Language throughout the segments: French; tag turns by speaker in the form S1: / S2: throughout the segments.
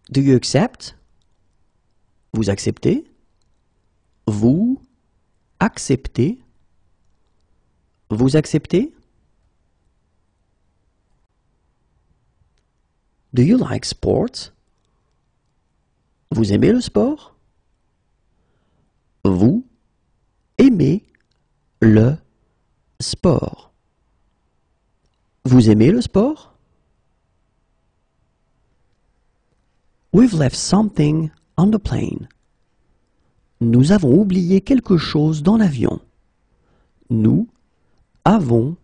S1: Do you accept? Vous acceptez? Vous acceptez? Vous acceptez? Do you like sports? Vous aimez le sport? Vous aimez le sport? Vous aimez le sport? We've left something on the plane. Nous avons oublié quelque chose dans l'avion. Nous avons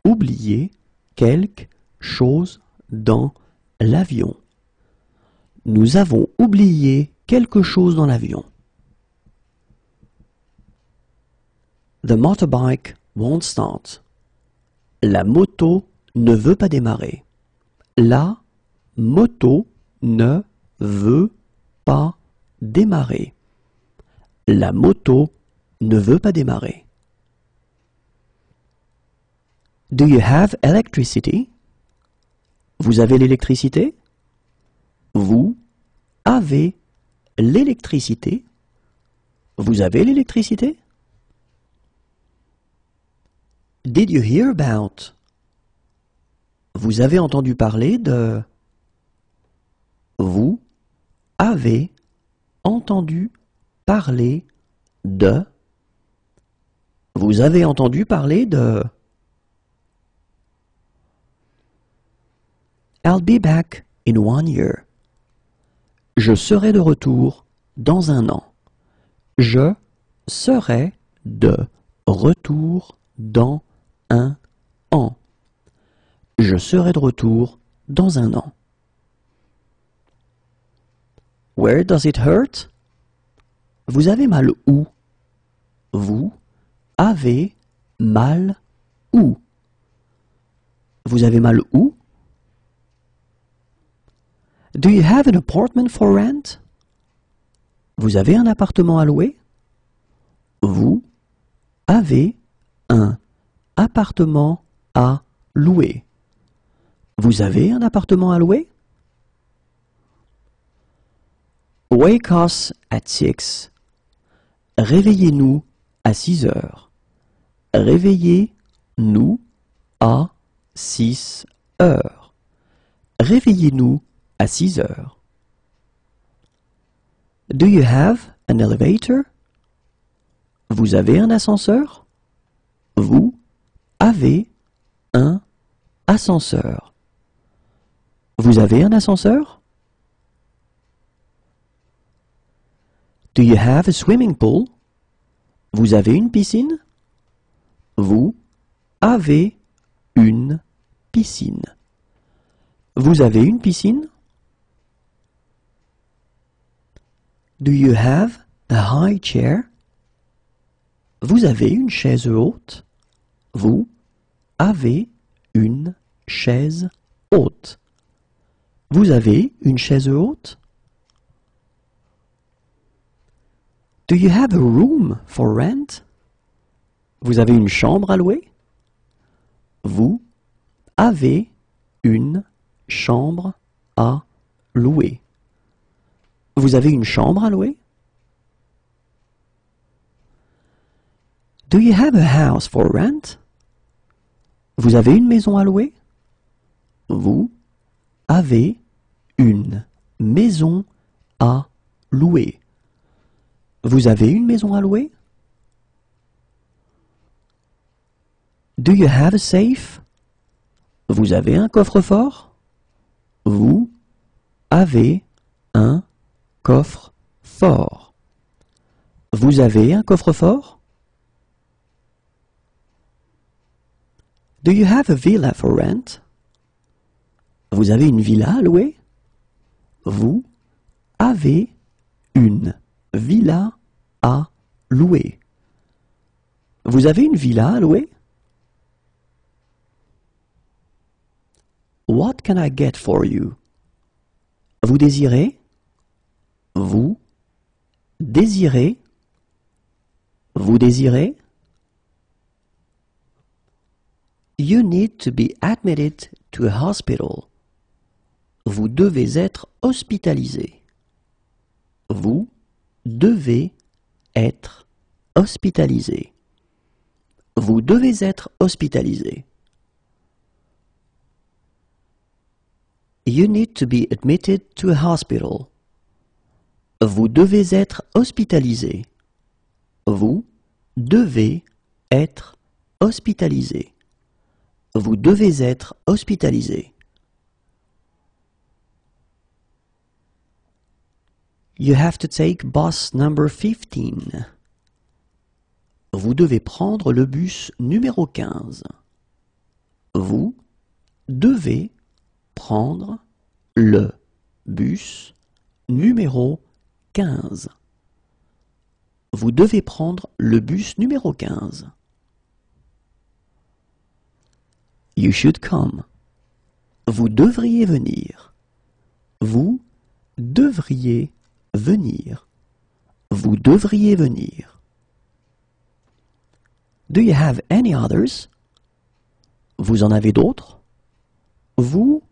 S1: oublié quelque chose dans l'avion. Nous avons oublié quelque chose dans l'avion. The motorbike won't start. La moto ne veut pas démarrer. La moto ne veut pas démarrer. La moto ne veut pas démarrer. Do you have electricity? Vous avez l'électricité? Vous avez l'électricité? Vous avez l'électricité? Did you hear about? Vous avez entendu parler de? Vous avez entendu parler de? Vous avez entendu parler de? I'll be back in 1 year. Je serai de retour dans 1 an. Je serai de retour dans 1 an. Je serai de retour dans 1 an. Where does it hurt? Vous avez mal où? Vous avez mal où? Vous avez mal où? Do you have an apartment for rent? Vous avez un appartement à louer? Vous avez un appartement à louer. Vous avez un appartement à louer? Wake us at 6. Réveillez-nous à 6 heures. Réveillez-nous à 6 heures. Réveillez-nous à 6 heures. Do you have an elevator? Vous avez un ascenseur? Vous avez un ascenseur. Vous avez un ascenseur? Do you have a swimming pool? Vous avez une piscine? Vous avez une piscine. Vous avez une piscine? Do you have a high chair? Vous avez une chaise haute? Vous avez une chaise haute. Vous avez une chaise haute? Do you have a room for rent? Vous avez une chambre à louer? Vous avez une chambre à louer. Vous avez une chambre à louer? Do you have a house for rent? Vous avez une maison à louer? Vous avez une maison à louer. Vous avez une maison à louer? Do you have a safe? Vous avez un coffre-fort? Vous avez un coffre-fort. Vous avez un coffre-fort? Do you have a villa for rent? Vous avez une villa à louer? Vous avez une villa à louer. Vous avez une villa à louer? What can I get for you? Vous désirez? Vous désirez? Vous désirez? You need to be admitted to a hospital. Vous devez être hospitalisé. Vous devez être hospitalisé. Vous devez être hospitalisé. You need to be admitted to a hospital. Vous devez être hospitalisé. Vous devez être hospitalisé. Vous devez être hospitalisé. You have to take bus number 15. Vous devez prendre le bus numéro 15. Vous devez prendre le bus numéro 15. Vous devez prendre le bus numéro 15. You should come. Vous devriez venir. Vous devriez venir. Vous devriez venir. Do you have any others? Vous en avez d'autres? Vous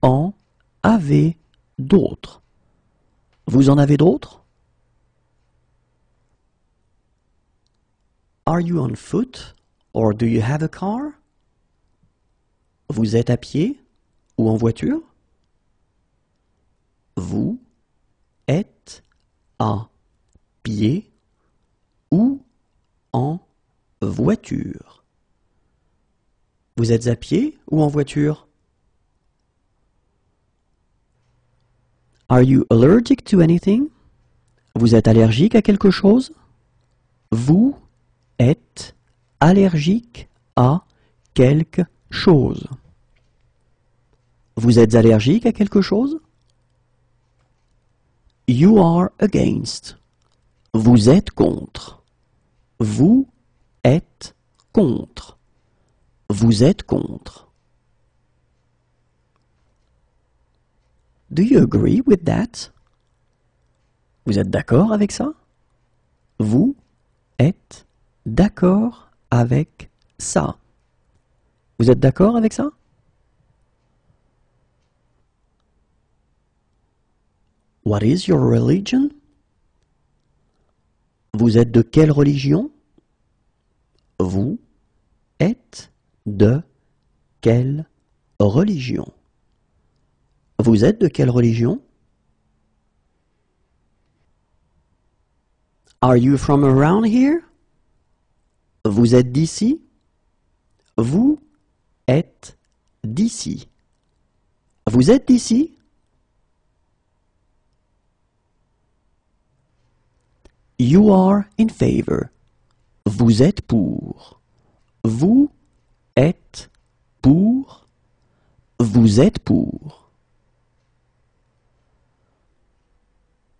S1: en avez d'autres? Vous en avez d'autres? Are you on foot or do you have a car? Vous êtes à pied ou en voiture? Vous êtes à pied ou en voiture? Vous êtes à pied ou en voiture? Are you allergic to anything? Vous êtes allergique à quelque chose? Vous êtes allergique à quelque chose. Vous êtes allergique à quelque chose? You are against. Vous êtes contre. Vous êtes contre. Vous êtes contre. Do you agree with that? Vous êtes d'accord avec ça? Vous êtes d'accord avec ça? Vous êtes d'accord avec ça? What is your religion? Vous êtes de quelle religion? Vous êtes de quelle religion? Vous êtes de quelle religion? Are you from around here? Vous êtes d'ici? Vous êtes d'ici. Vous êtes d'ici? You are in favor. Vous êtes pour. Vous êtes pour. Vous êtes pour.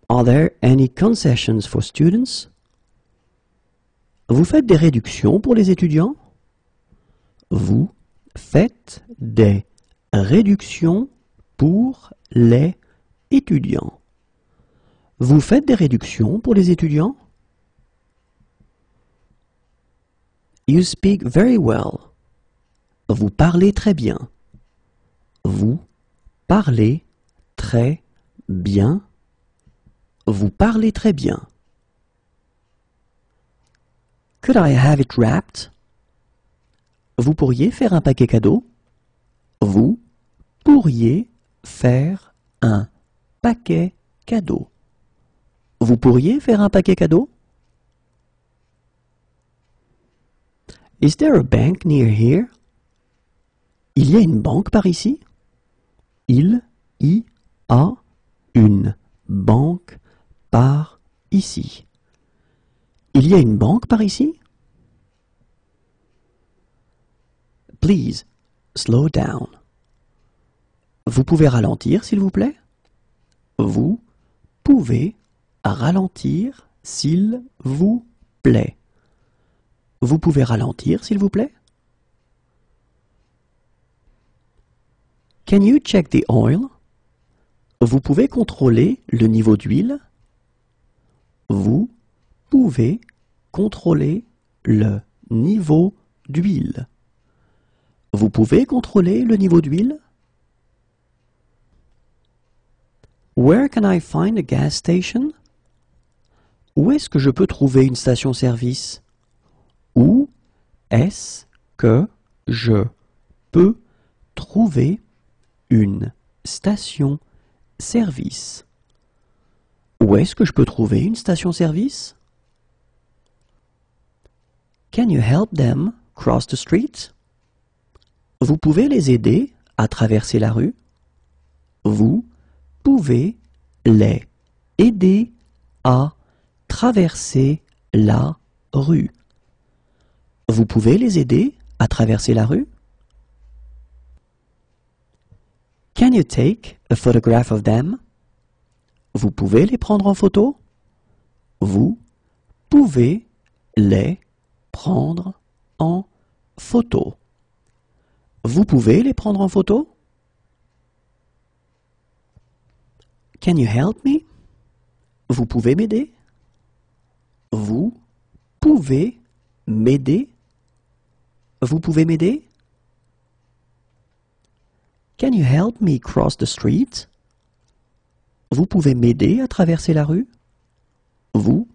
S1: Are there any concessions for students? Vous faites des réductions pour les étudiants? Vous faites des réductions pour les étudiants. Vous faites des réductions pour les étudiants? You speak very well. Vous parlez très bien. Vous parlez très bien. Vous parlez très bien. Could I have it wrapped? Vous pourriez faire un paquet cadeau? Vous pourriez faire un paquet cadeau. Vous pourriez faire un paquet cadeau? Is there a bank near here? Il y a une banque par ici? Il y a une banque par ici. Il y a une banque par ici? Please, slow down. Vous pouvez ralentir, s'il vous plaît? Vous pouvez ralentir, s'il vous plaît. Vous pouvez ralentir, s'il vous plaît? Can you check the oil? Vous pouvez contrôler le niveau d'huile? Vous pouvez contrôler le niveau d'huile. Vous pouvez contrôler le niveau d'huile? Where can I find a gas station? Où est-ce que je peux trouver une station-service? Où est-ce que je peux trouver une station-service? Où est-ce que je peux trouver une station-service? Can you help them cross the street? Vous pouvez les aider à traverser la rue? Vous pouvez les aider à traverser la rue. Vous pouvez les aider à traverser la rue? Can you take a photograph of them? Vous pouvez les prendre en photo? Vous pouvez les prendre en photo. Vous pouvez les prendre en photo? Can you help me? Vous pouvez m'aider? Vous pouvez m'aider? Vous pouvez m'aider? Can you help me cross the street? Vous pouvez m'aider à traverser la rue? Vous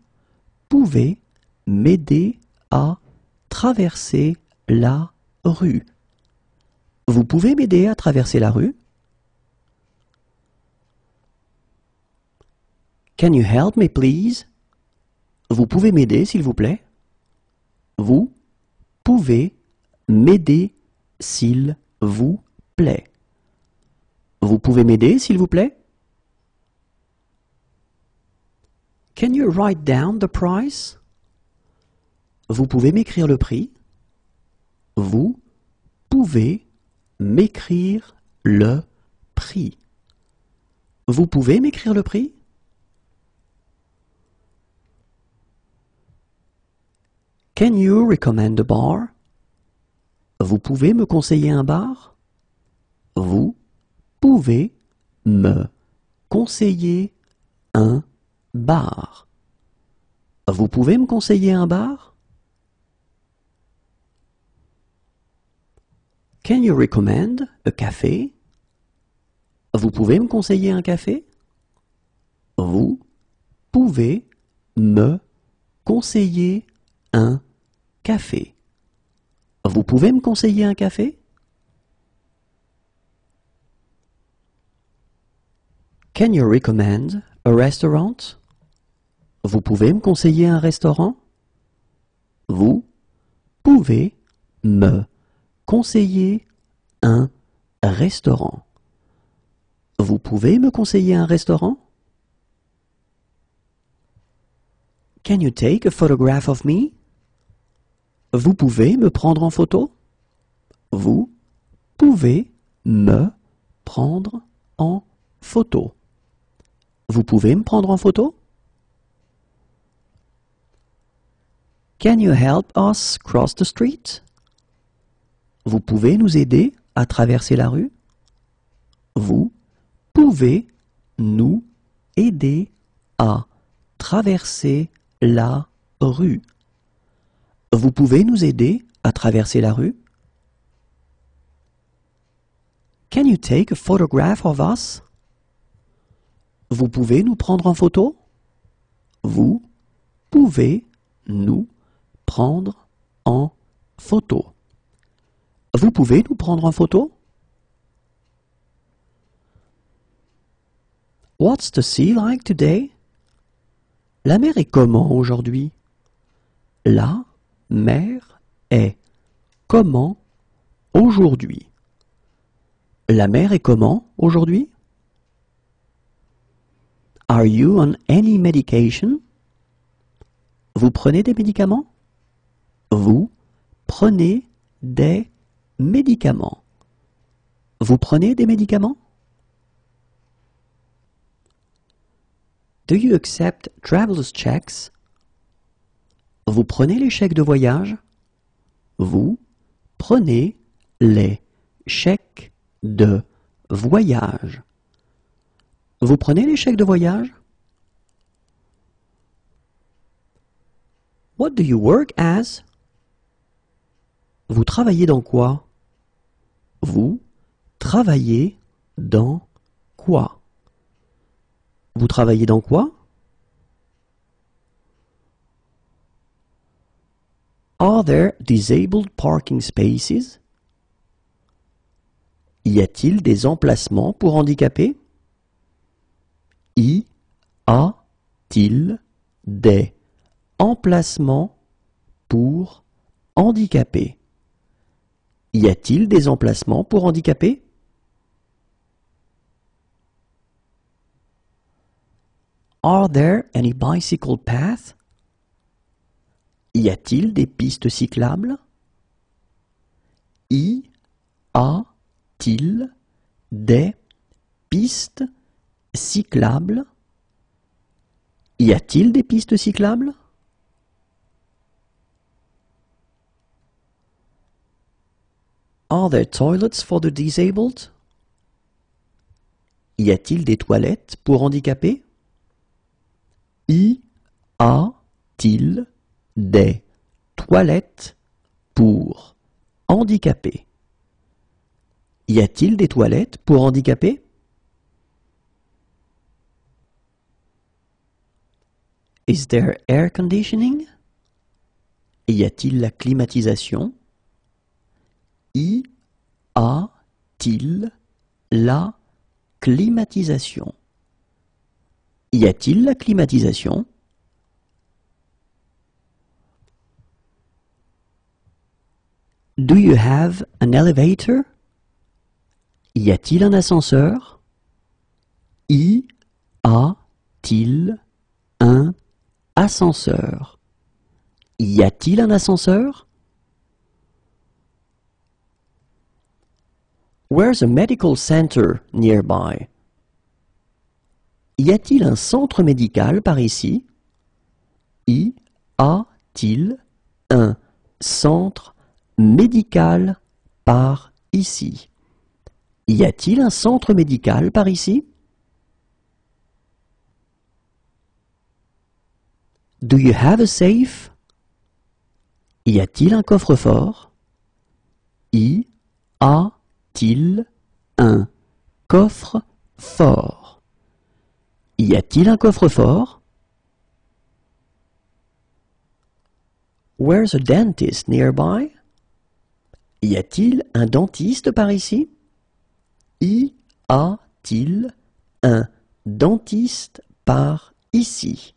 S1: pouvez m'aider à traverser la rue? Vous pouvez m'aider à traverser la rue? Can you help me please? Vous pouvez m'aider s'il vous plaît? Vous pouvez m'aider s'il vous plaît? Vous pouvez m'aider s'il vous plaît? Can you write down the price? Vous pouvez m'écrire le prix? Vous pouvez m'écrire le prix? Vous pouvez m'écrire le prix? Can you recommend a bar? Vous pouvez me conseiller un bar? Vous pouvez me conseiller un bar? Vous pouvez me conseiller un bar? Can you recommend a café? Vous pouvez me conseiller un café? Vous pouvez me conseiller un café? Vous pouvez me conseiller un café? Can you recommend a restaurant? Vous pouvez me conseiller un restaurant? Vous pouvez me conseiller un restaurant? Vous pouvez me conseiller un restaurant? Can you take a photograph of me? Vous pouvez me prendre en photo? Vous pouvez me prendre en photo? Vous pouvez me prendre en photo? Can you help us cross the street? Vous pouvez nous aider à traverser la rue? Vous pouvez nous aider à traverser la rue? Vous pouvez nous aider à traverser la rue? Can you take a photograph of us? Vous pouvez nous prendre en photo? Vous pouvez nous prendre en photo? Vous pouvez nous prendre en photo? What's the sea like today? La mer est comment aujourd'hui? La mer est comment aujourd'hui? La mer est comment aujourd'hui? Are you on any medication? Vous prenez des médicaments? Vous prenez des médicaments? Vous prenez des médicaments? Do you accept traveler's checks? Vous prenez les chèques de voyage? Vous prenez les chèques de voyage? Vous prenez les chèques de voyage? What do you work as? Vous travaillez dans quoi? Vous travaillez dans quoi? Vous travaillez dans quoi? Are there disabled parking spaces? Y a-t-il des emplacements pour handicapés? Y a-t-il des emplacements pour handicapés? Y a-t-il des emplacements pour handicapés? Are there any bicycle paths? Y a-t-il des pistes cyclables? Y a-t-il des pistes cyclables? Y a-t-il des pistes cyclables? Are there toilets for the disabled? Y a-t-il des toilettes pour handicapés? Y a-t-il des toilettes pour handicapés? Y a-t-il des toilettes pour handicapés? Is there air conditioning? Y a-t-il la climatisation? Y a-t-il la climatisation? Y a-t-il la climatisation? Do you have an elevator? Y a-t-il un ascenseur? Y a-t-il un ascenseur? Y a-t-il un ascenseur? Where's a medical center nearby? Y a-t-il un centre médical par ici? Y a-t-il un centre médical par ici? Y a-t-il un centre médical par ici? Do you have a safe? Y a-t-il un coffre-fort? Y a-t-il un coffre-fort? Y a-t-il un coffre-fort? Where's a dentist nearby? Y a-t-il un dentiste par ici? Y a-t-il un dentiste par ici?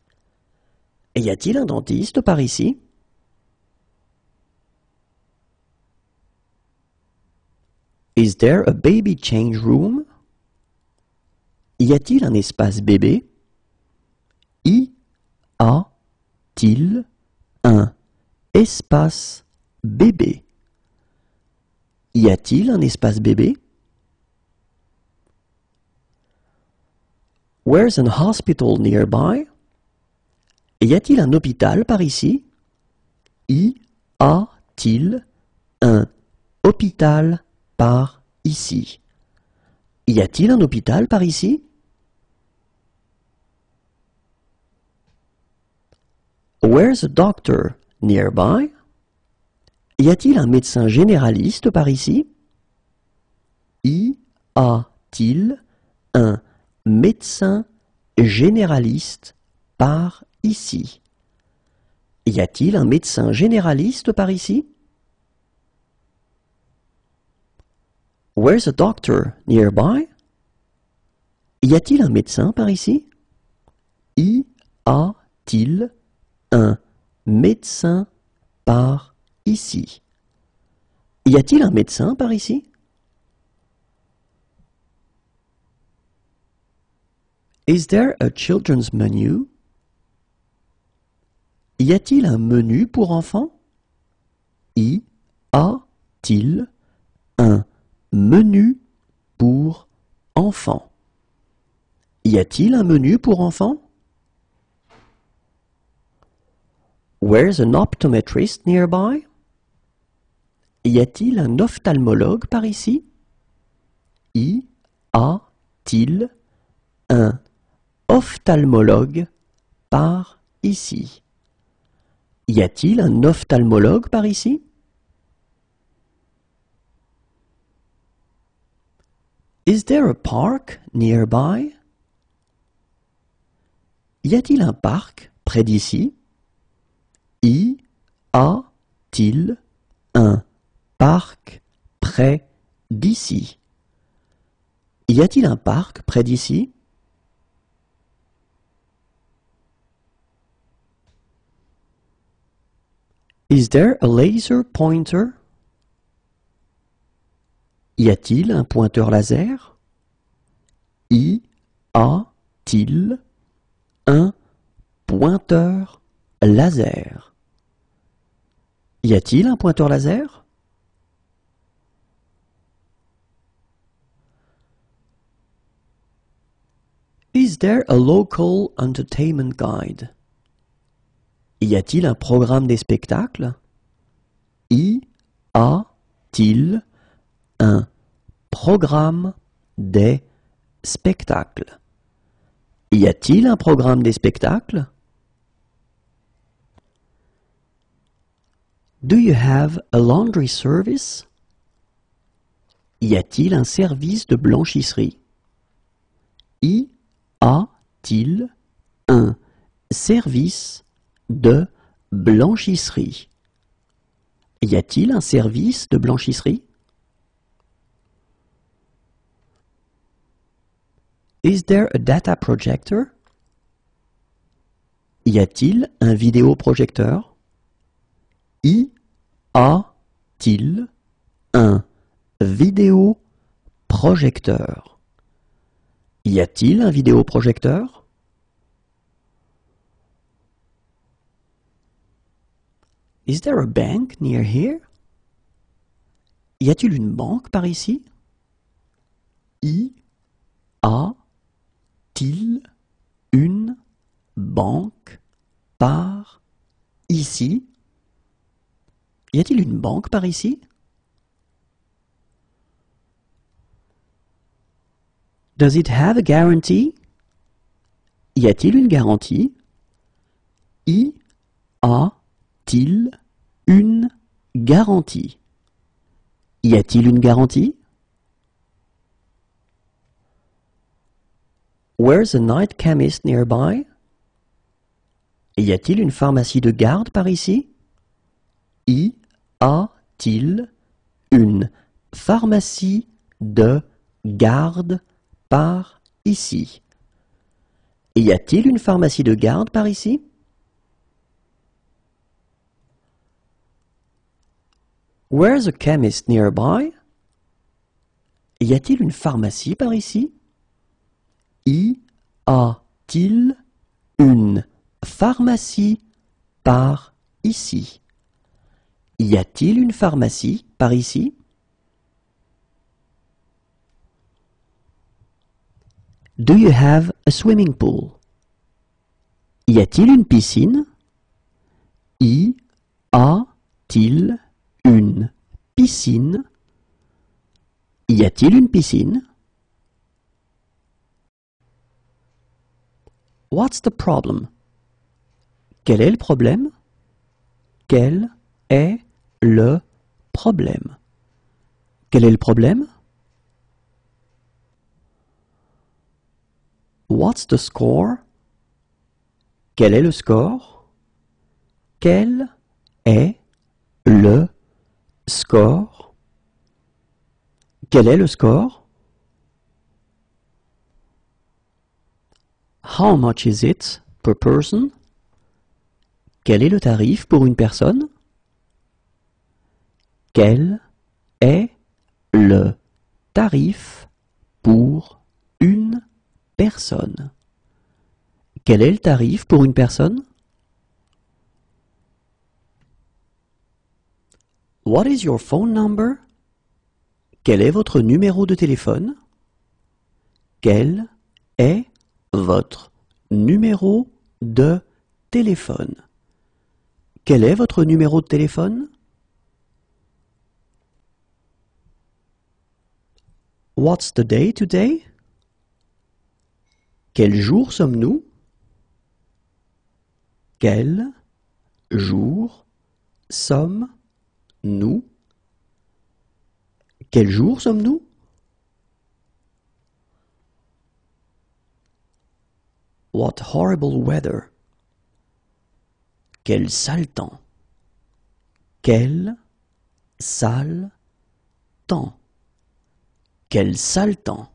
S1: Y a-t-il un dentiste par ici? Is there a baby change room? Y a-t-il un espace bébé? Y a-t-il un espace bébé? Y a-t-il un espace bébé? Where's an hospital nearby? Y a-t-il un hôpital par ici? Y a-t-il un hôpital par ici? Y a-t-il un hôpital par ici? Where's a doctor nearby? Y a-t-il un médecin généraliste par ici? Y a-t-il un médecin généraliste par ici? Y a-t-il un médecin généraliste par ici? Where's a doctor nearby? Y a-t-il un médecin par ici? Y a-t-il un médecin par ici? Y a-t-il un médecin par ici? Is there a children's menu? Y a-t-il un menu pour enfants? Y a-t-il un menu pour enfants? Y a-t-il un menu pour enfants? Where's an optometrist nearby? Y a-t-il un ophtalmologue par ici? Y a-t-il un ophtalmologue par ici? Y a-t-il un ophtalmologue par ici? Is there a park nearby? Y a-t-il un parc près d'ici? Y a a-t-il un parc près d'ici? Y a-t-il un parc près d'ici? Is there a laser pointer? Y a-t-il un pointeur laser? Y a-t-il un pointeur laser? Y a-t-il un pointeur laser? Is there a local entertainment guide? Y a-t-il un programme des spectacles? Y a-t-il un programme des spectacles? Y a-t-il un programme des spectacles? Do you have a laundry service? Y a-t-il un service de blanchisserie? Y a-t-il un service de blanchisserie? Y a-t-il un service de blanchisserie? Is there a data projector? Y a-t-il un vidéoprojecteur? Y a-t-il un vidéoprojecteur? Y a-t-il un vidéoprojecteur? Is there a bank near here? Y a-t-il une banque par ici? Y a-t-il une banque par ici? Y a-t-il une banque par ici? Does it have a guarantee? Y a-t-il une garantie? Y a-t-il une garantie? Y a-t-il une garantie? Where's a night chemist nearby? Y a-t-il une pharmacie de garde par ici? Y a-t-il une pharmacie de garde par ici? Y a-t-il une pharmacie de garde par ici? Where's a chemist nearby? Y a-t-il une pharmacie par ici? Y a-t-il une pharmacie par ici? Y a-t-il une pharmacie par ici? Do you have a swimming pool? Y a-t-il une piscine? Y a-t-il une piscine? Y a-t-il une piscine? What's the problem? Quel est le problème? Quel est le problème? Quel est le problème? What's the score? Quel est le score? Quel est le score? Quel est le score? How much is it per person? Quel est le tarif pour une personne? Quel est le tarif pour une personne? Quel est le tarif pour une personne? What is your phone number? Quel est votre numéro de téléphone? Quel est votre numéro de téléphone? Quel est votre numéro de téléphone? What's the day today? Quel jour sommes-nous? Quel jour sommes-nous? Quel jour sommes-nous? What horrible weather! Quel sale temps! Quel sale temps. Quel sale temps.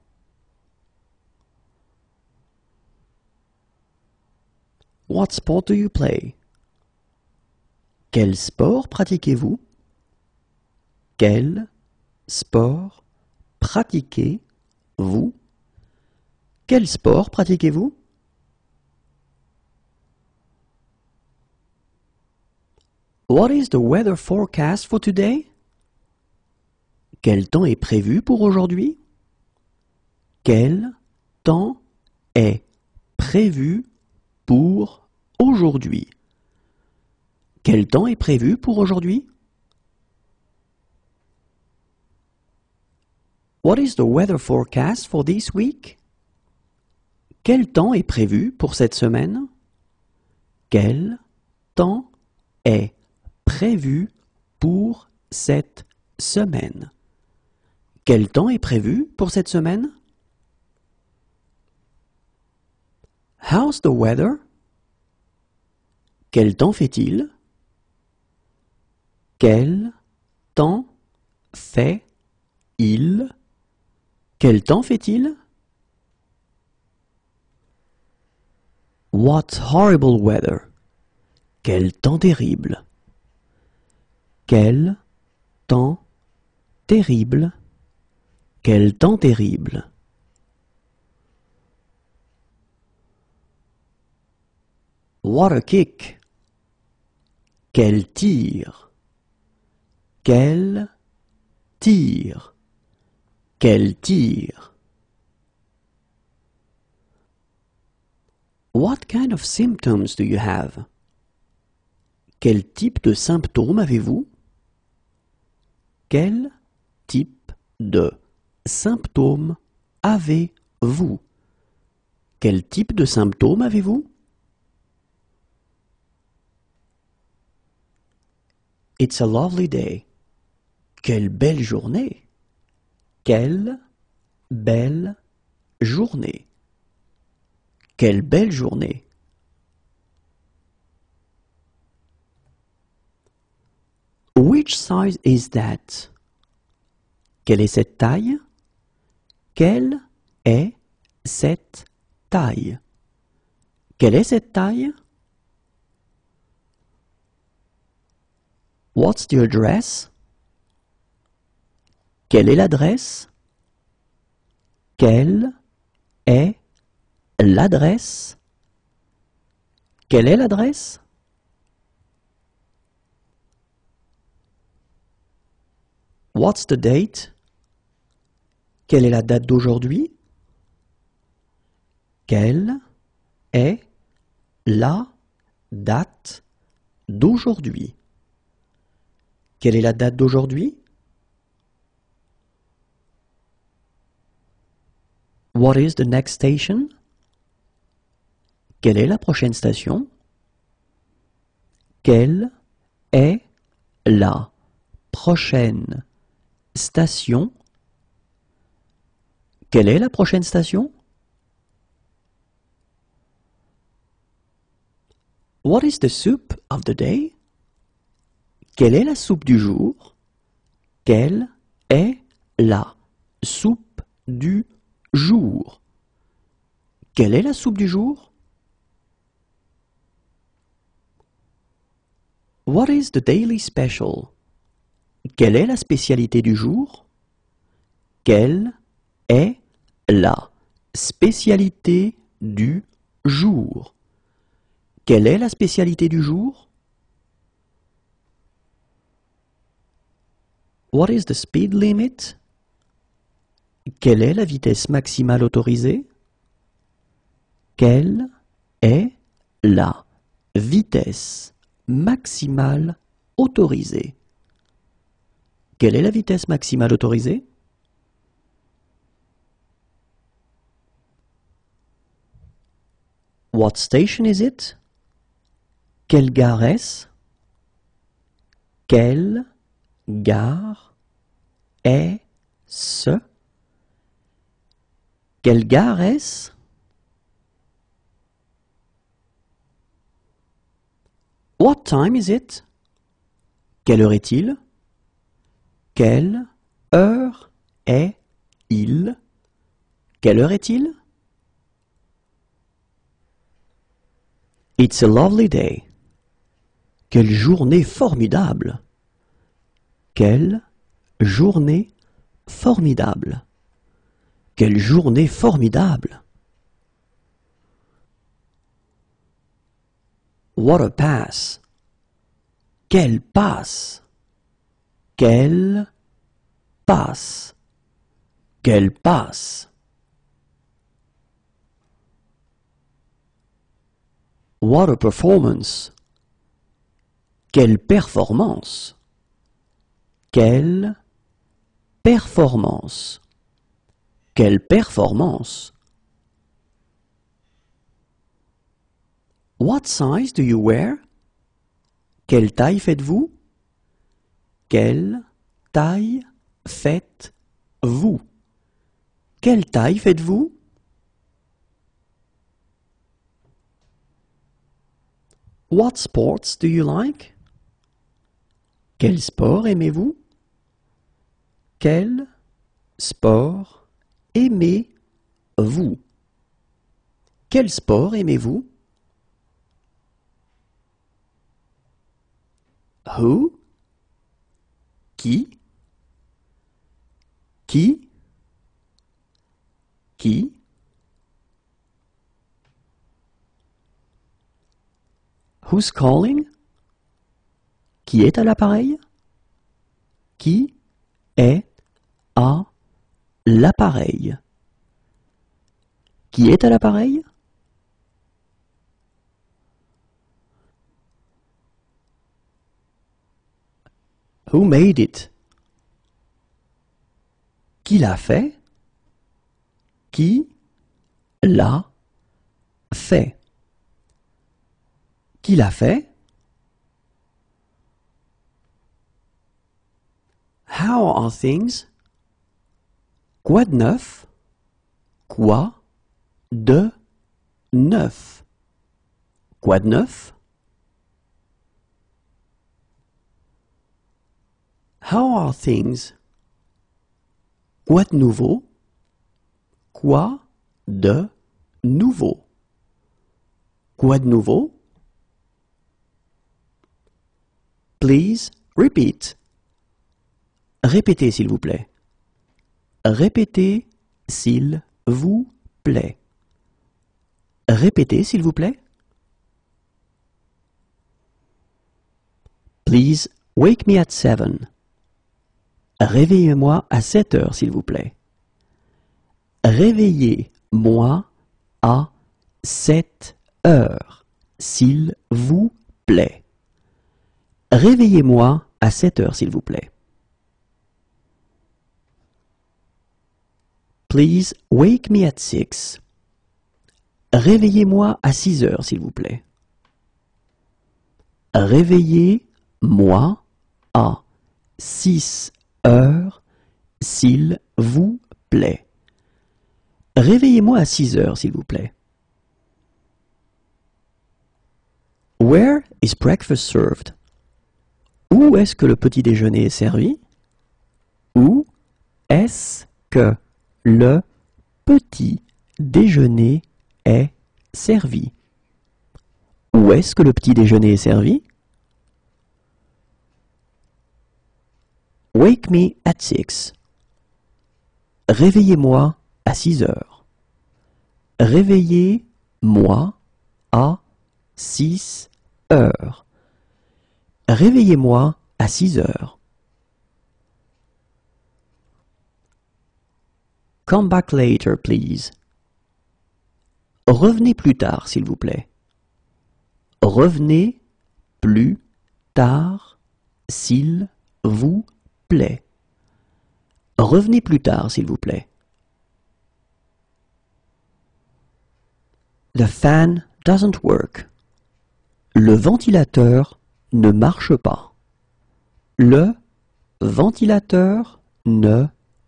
S1: What sport do you play? Quel sport pratiquez-vous? Quel sport pratiquez-vous? Quel sport pratiquez-vous? What is the weather forecast for today? Quel temps est prévu pour aujourd'hui? Quel temps est prévu pour aujourd'hui? Quel temps est prévu pour aujourd'hui? What is the weather forecast for this week? Quel temps est prévu pour cette semaine? Quel temps est prévu pour cette semaine? Quel temps est prévu pour cette semaine? How's the weather? Quel temps fait-il? Quel temps fait-il? Quel temps fait-il? What horrible weather! Quel temps terrible! Quel temps terrible! Quel temps terrible! What a kick! Quel tir! Quel tir! Quel tir! What kind of symptoms do you have? Quel type de symptômes avez-vous? Quel type de symptômes avez-vous? Quel type de symptômes avez-vous? It's a lovely day. Quelle belle journée! Quelle belle journée! Quelle belle journée! Which size is that? Quelle est cette taille? Quelle est cette taille? Quelle est cette taille? What's the address? Quelle est l'adresse? Quelle est l'adresse? Quelle est l'adresse? What's the date? Quelle est la date d'aujourd'hui? Quelle est la date d'aujourd'hui? Quelle est la date d'aujourd'hui? What is the next station? Quelle est la prochaine station? Quelle est la prochaine station? Quelle est la prochaine station? What is the soup of the day? Quelle est la soupe du jour? Quelle est la soupe du jour? Quelle est la soupe du jour? What is the daily special? Quelle est la spécialité du jour? Quelle est la spécialité du jour? Quelle est la spécialité du jour? What is the speed limit? Quelle est la vitesse maximale autorisée? Quelle est la vitesse maximale autorisée? Quelle est la vitesse maximale autorisée? What station is it? Quelle gare est-ce? Quelle gare est-ce? Quelle gare est-ce? What time is it? Quelle heure est-il? Quelle heure est-il? Quelle heure est-il? It's a lovely day. Quelle journée formidable! Quelle journée formidable! Quelle journée formidable! What a pass! Quelle passe! Quelle passe! Quelle passe! What a performance! Quelle performance! Quelle performance! Quelle performance! What size do you wear? Quelle taille faites-vous? Quelle taille faites-vous? Quelle taille faites-vous? What sports do you like? Quel sport aimez-vous? Quel sport aimez-vous? Quel sport aimez-vous? Who? Qui? Qui? Qui? Who's calling? Qui est à l'appareil? Qui est à l'appareil? Qui est à l'appareil? Who made it? Qui l'a fait? Qui l'a fait? Qui l'a fait? How are things? Quoi de neuf? Quoi de neuf? Quoi de neuf? How are things? Quoi de nouveau? Quoi de nouveau? Quoi de nouveau? Please repeat. Répétez s'il vous plaît. Répétez s'il vous plaît. Répétez s'il vous plaît. Please wake me at 7. Réveillez-moi à 7 heures s'il vous plaît. Réveillez-moi à 7 heures s'il vous plaît. Réveillez-moi à 7 heures s'il vous plaît. Please wake me at 6. Réveillez-moi à 6 heures s'il vous plaît. Réveillez-moi à 6 heures s'il vous plaît. Réveillez-moi à 6 heures s'il vous plaît. Where is breakfast served? Où est-ce que le petit déjeuner est servi? Où est-ce que le petit déjeuner est servi? Où est-ce que le petit déjeuner est servi? Wake me at 6. Réveillez-moi à 6 heures. Réveillez-moi à 6 heures. Réveillez-moi à 6 heures. Come back later, please. Revenez plus tard, s'il vous plaît. Revenez plus tard, s'il vous plaît. Revenez plus tard, s'il vous plaît. The fan doesn't work. Le ventilateur ne marche pas. Le ventilateur ne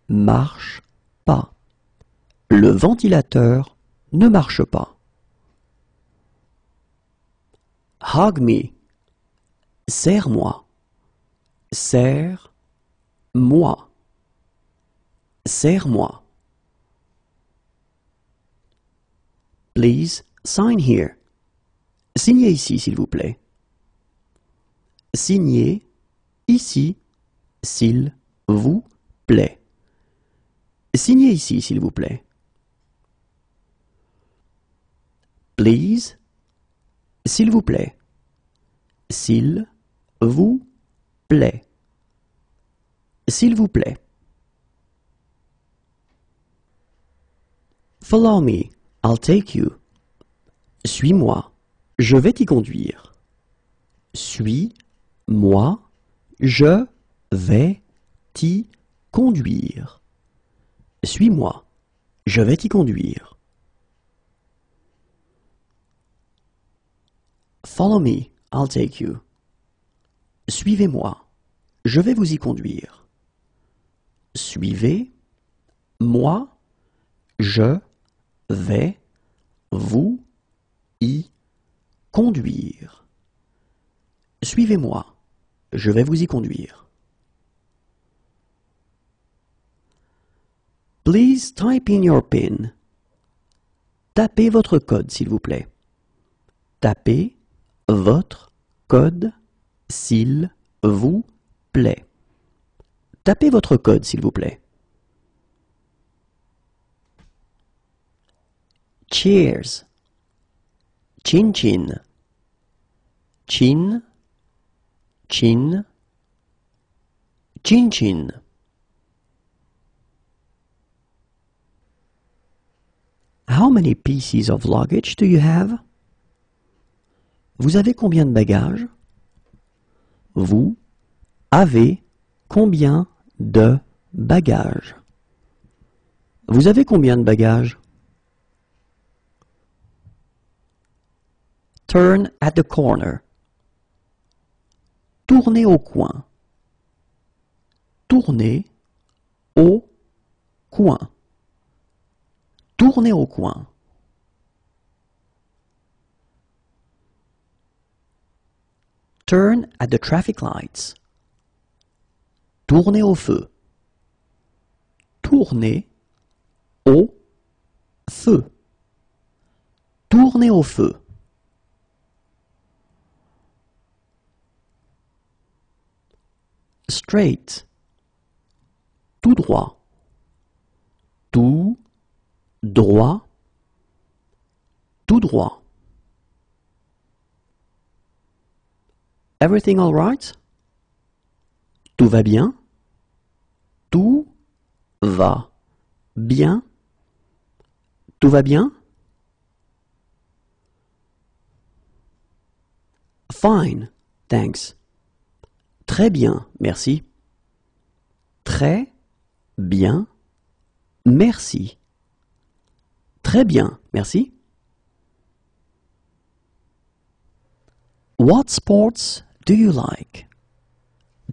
S1: marche pas. Le ventilateur ne marche pas. « Hug me » serre-moi. Serre-moi. Serre-moi. Please sign here. Signez ici, s'il vous plaît. Signez ici, s'il vous plaît. Signez ici, s'il vous plaît. Please, s'il vous plaît. S'il vous plaît. S'il vous plaît. Follow me, I'll take you. Suis-moi, je vais t'y conduire. Suis-moi, je vais t'y conduire. Suis-moi, je vais t'y conduire. Follow me, I'll take you. Suivez-moi, je vais vous y conduire. Suivez-moi, je vais vous y conduire. Suivez-moi, je vais vous y conduire. Please type in your PIN. Tapez votre code, s'il vous plaît. Tapez votre code, s'il vous plaît. Tapez votre code, s'il vous plaît. Cheers. Chin chin. Chin. Chin. Chin chin. How many pieces of luggage do you have? Vous avez combien de bagages? Vous avez combien de bagages? Vous avez combien de bagages? Turn at the corner. Tournez au coin. Tournez au coin. Tournez au coin. Turn at the traffic lights. Tournez au feu. Tournez au feu. Tournez au feu. Straight. Tout droit. Tout droit. Tout droit. Everything all right? Tout va bien? Tout va bien? Tout va bien? Fine, thanks. Très bien, merci. Très bien, merci. Très bien, merci. What sports do you like?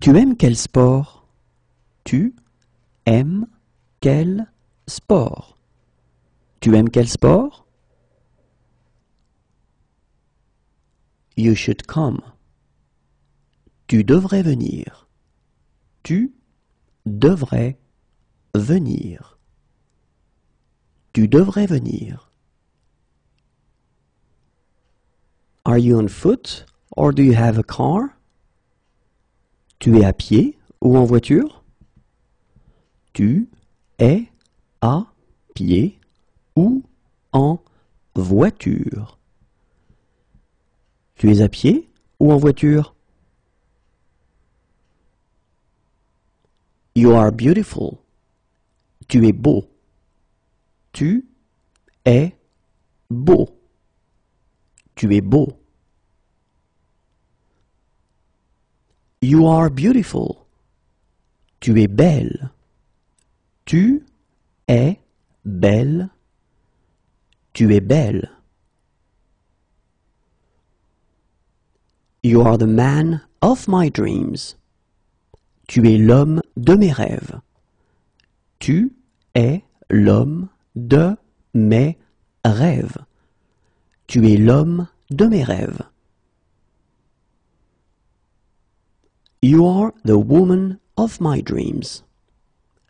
S1: Tu aimes quel sport? Tu aimes quel sport? Tu aimes quel sport? You should come. Tu devrais venir. Tu devrais venir. Tu devrais venir. Are you on foot or do you have a car? Tu es à pied ou en voiture? Tu es à pied ou en voiture? Tu es à pied ou en voiture? You are beautiful. Tu es beau. Tu es beau. Tu es beau. You are beautiful. Tu es belle. Tu es belle. Tu es belle. You are the man of my dreams. Tu es l'homme de mes rêves. Tu es l'homme de mes rêves. Tu es l'homme de mes rêves. You are the woman of my dreams.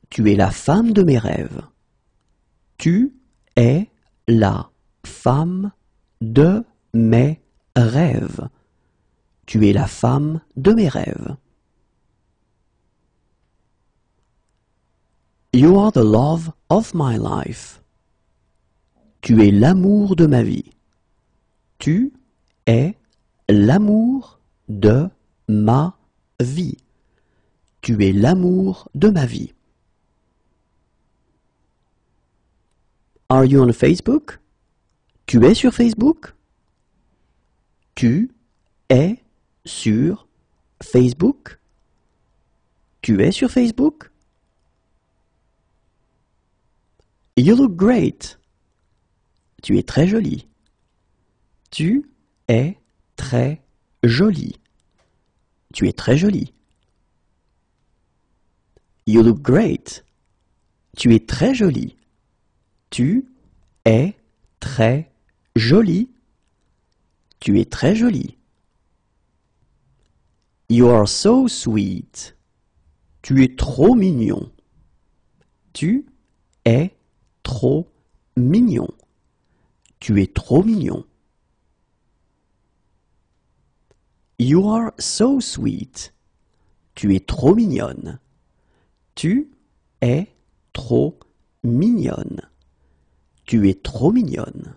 S1: Tu es la femme de mes rêves. Tu es la femme de mes rêves. Tu es la femme de mes rêves. You are the love of my life. Tu es l'amour de ma vie. Tu es l'amour de ma vie. Tu es l'amour de ma vie. Are you on Facebook? Tu es sur Facebook? Tu es sur Facebook? Tu es sur Facebook? You look great. Tu es très jolie. Tu es très jolie. Tu es très jolie. You look great. Tu es très jolie. Tu es très jolie. Tu es très jolie. You are so sweet. Tu es trop mignon. Tu es trop mignon. Tu es trop mignon. You are so sweet. Tu es trop mignonne. Tu es trop mignonne. Tu es trop mignonne.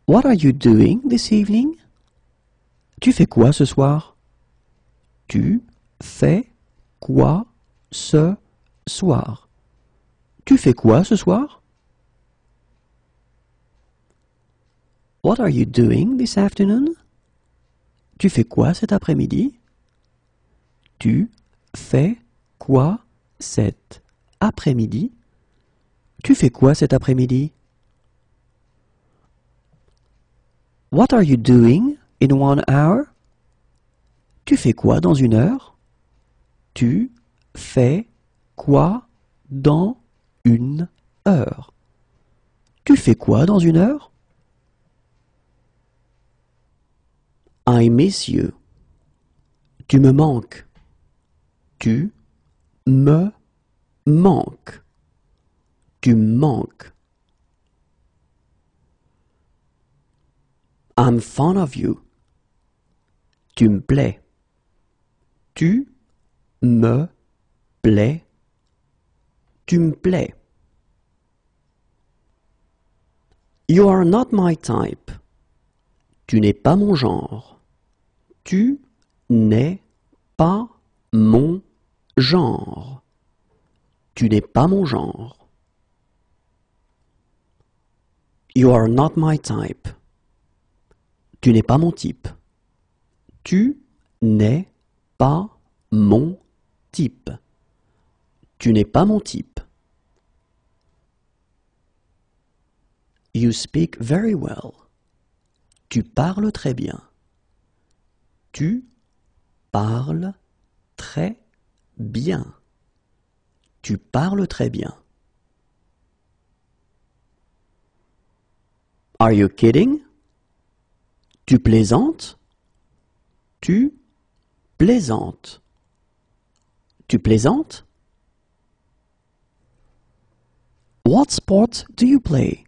S1: What are you doing this evening? Tu fais quoi ce soir? Tu fais quoi ce soir? Tu fais quoi ce soir? What are you doing this afternoon? Tu fais quoi cet après-midi? Tu fais quoi cet après-midi? Tu fais quoi cet après-midi? What are you doing in 1 hour? Tu fais quoi dans 1 heure? Tu fais quoi dans 1 heure? Tu fais quoi dans 1 heure? I miss you. Tu me manques. Tu me manques. Tu me manques. I'm fond of you. Tu me plais. Tu me plais. Tu me plais. You are not my type. Tu n'es pas mon genre. Tu n'es pas mon genre. Tu n'es pas mon genre. You are not my type. Tu n'es pas mon type. Tu n'es pas mon type. Tu n'es pas mon type. You speak very well. Tu parles très bien. Tu parles très bien. Tu parles très bien. Are you kidding? Tu plaisantes? Tu plaisantes. Tu plaisantes? What sport do you play?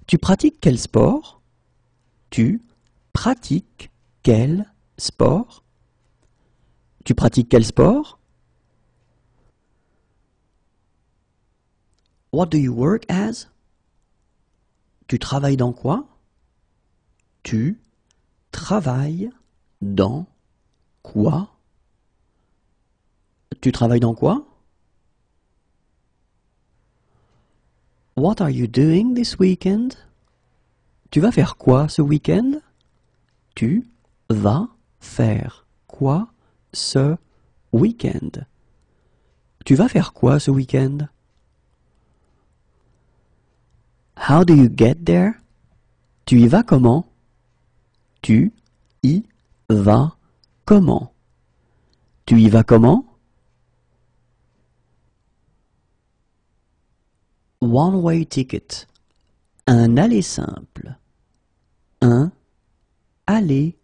S1: Tu pratiques quel sport? Tu pratiques quel sport? Tu pratiques quel sport? What do you work as? Tu travailles dans quoi? Tu travailles dans quoi? Tu travailles dans quoi? What are you doing this weekend? Tu vas faire quoi ce week-end? Tu vas faire quoi ce week-end? Tu vas faire quoi ce week-end? How do you get there? Tu y vas comment? Tu y vas comment? Tu y vas comment? One-way ticket. Un aller simple. Un aller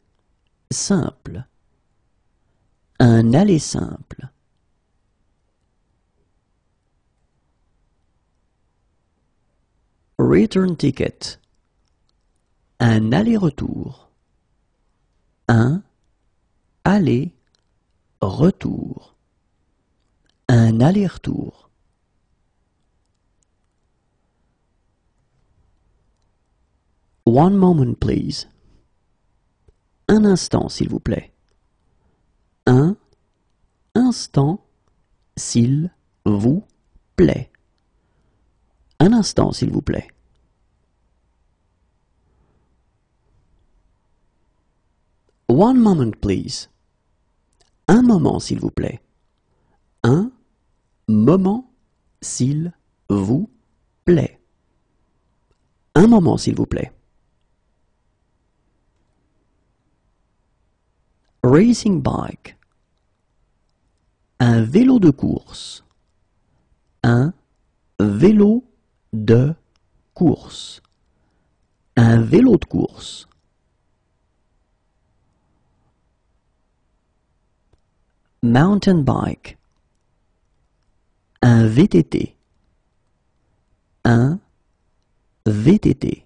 S1: simple. Un aller simple. Return ticket. Un aller-retour. Un aller-retour. Un aller-retour. One moment, please. Un instant, s'il vous plaît. Un instant, s'il vous plaît. Un instant, s'il vous plaît. One moment, please. Un moment, s'il vous plaît. Un moment, s'il vous plaît. Un moment, s'il vous plaît. Racing bike. Un vélo de course. Un vélo de course. Un vélo de course. Mountain bike. Un VTT. Un VTT.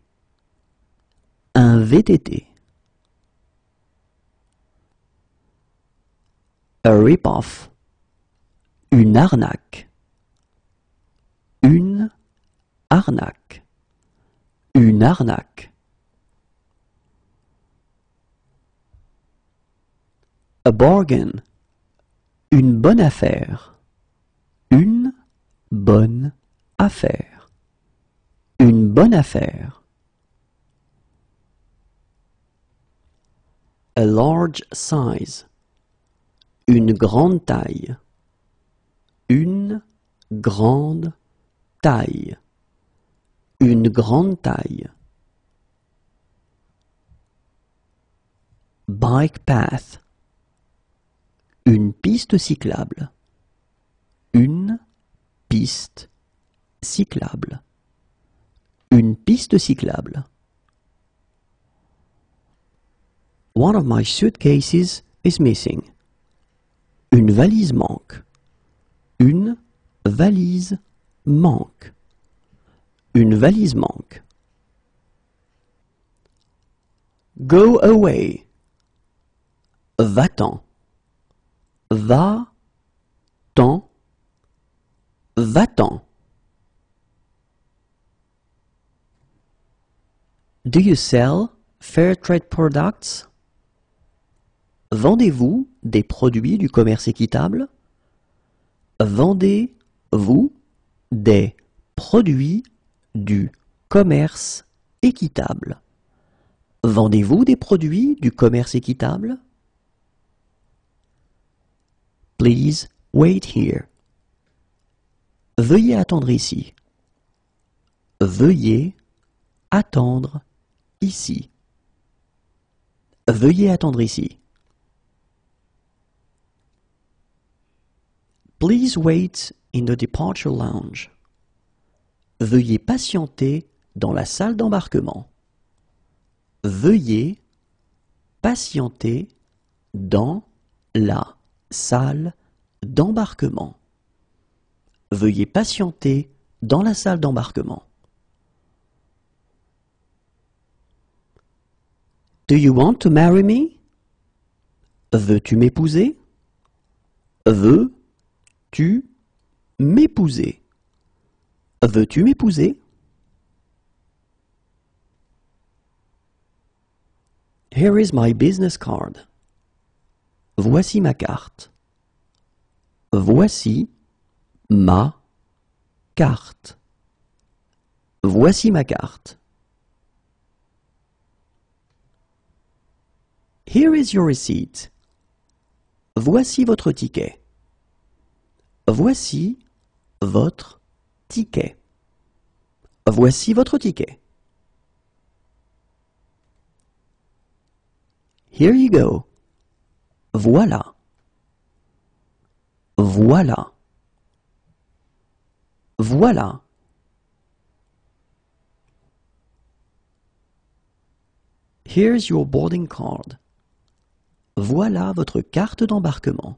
S1: Un VTT. A rip-off. Une arnaque. Une arnaque. Une arnaque. A bargain. Une bonne affaire. Une bonne affaire. Une bonne affaire. A large size. Une grande taille. Une grande taille. Une grande taille. Bike path. Une piste cyclable. Une piste cyclable. Une piste cyclable. One of my suitcases is missing. Une valise manque. Une valise manque. Une valise manque. Go away. Va-t'en. Va-t'en. Va-t'en. Do you sell fair trade products? Vendez-vous des produits du commerce équitable? Vendez-vous des produits du commerce équitable? Vendez-vous des produits du commerce équitable? Please wait here. Veuillez attendre ici. Veuillez attendre ici. Veuillez attendre ici. Please wait in the departure lounge. Veuillez patienter dans la salle d'embarquement. Veuillez patienter dans la salle d'embarquement. Veuillez patienter dans la salle d'embarquement. Do you want to marry me? Veux-tu m'épouser? Veux-tu m'épouser? Veux-tu m'épouser? Here is my business card. Voici ma carte. Voici ma carte. Voici ma carte. Here is your receipt. Voici votre ticket. Voici votre ticket. Voici votre ticket. Here you go. Voilà. Voilà. Voilà. Here's your boarding card. Voilà votre carte d'embarquement.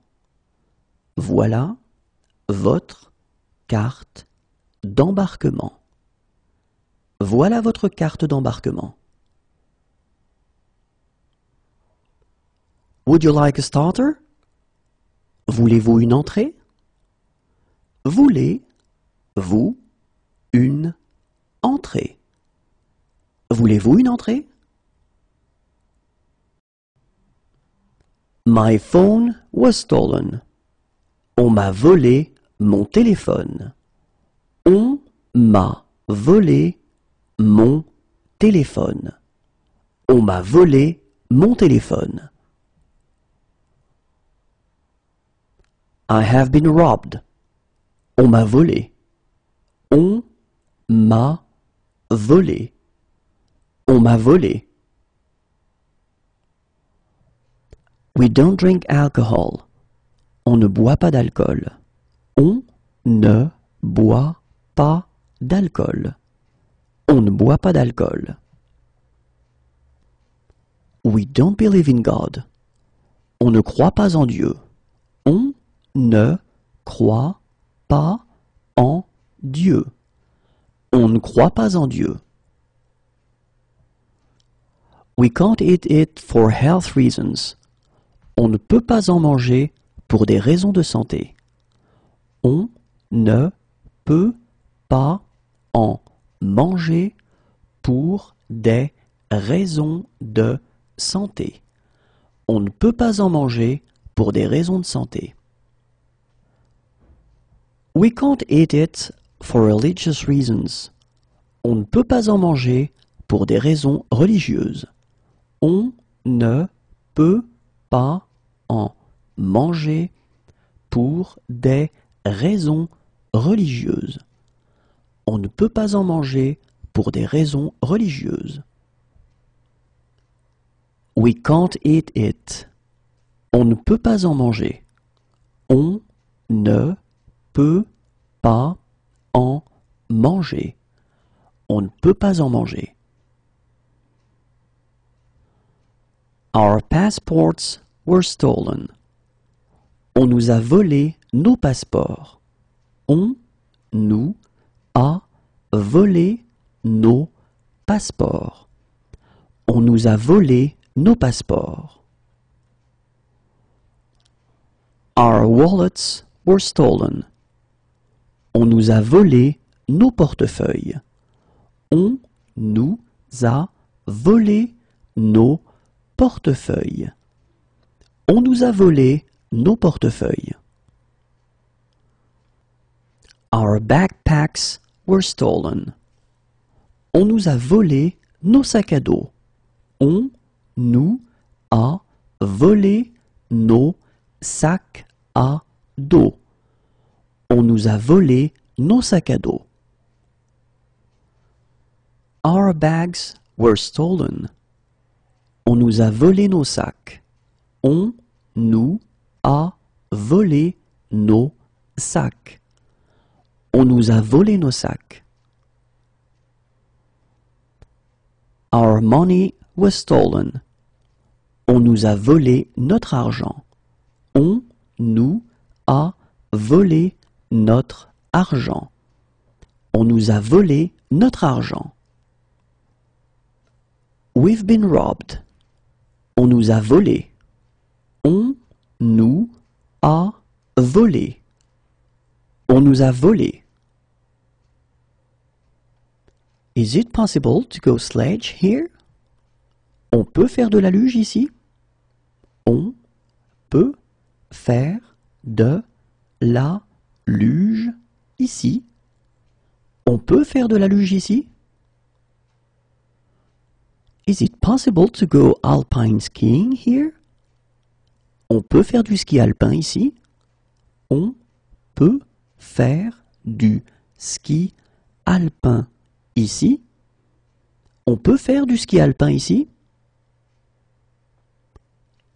S1: Voilà votre carte d'embarquement. Voilà votre carte d'embarquement. Would you like a starter? Voulez-vous une entrée? Voulez-vous une entrée? Voulez-vous une entrée? My phone was stolen. On m'a volé mon téléphone. On m'a volé mon téléphone. On m'a volé mon téléphone. I have been robbed. On m'a volé. On m'a volé. On m'a volé. We don't drink alcohol. On ne boit pas d'alcool. On ne boit pas d'alcool. On ne boit pas d'alcool. We don't believe in God. On ne croit pas en Dieu. On ne croit pas en Dieu. On ne croit pas en Dieu. We can't eat it for health reasons. On ne peut pas en manger pour des raisons de santé. On ne peut pas en manger pour des raisons de santé. On ne peut pas en manger pour des raisons de santé. We can't eat it for religious reasons. On ne peut pas en manger pour des raisons religieuses. On ne peut pas en manger pour des raisons religieuses. On ne peut pas en manger pour des raisons religieuses. We can't eat it. On ne peut pas en manger. On ne peut pas en manger. On ne peut pas en manger. Our passports were stolen. On nous a volé nos passeports. On nous a volé nos passeports. On nous a volé nos passeports. Our wallets were stolen. On nous a volé nos portefeuilles. On nous a volé nos portefeuilles. On nous a volé nos portefeuilles. Our backpacks were stolen. On nous a volé nos sacs à dos. On nous a volé nos sacs à dos. On nous a volé nos sacs à dos. Our bags were stolen. On nous a volé nos sacs. On nous a volé nos sacs. On nous a volé nos sacs. Our money was stolen. On nous a volé notre argent. On nous a volé notre argent. On nous a volé notre argent. We've been robbed. On nous a volé. On nous a volé. On nous a volé. Is it possible to go sledge here? On peut faire de la luge ici? On peut faire de la luge ici? On peut faire de la luge ici? Is it possible to go alpine skiing here? On peut faire du ski alpin ici? On peut faire du ski alpin ici? On peut faire du ski alpin ici?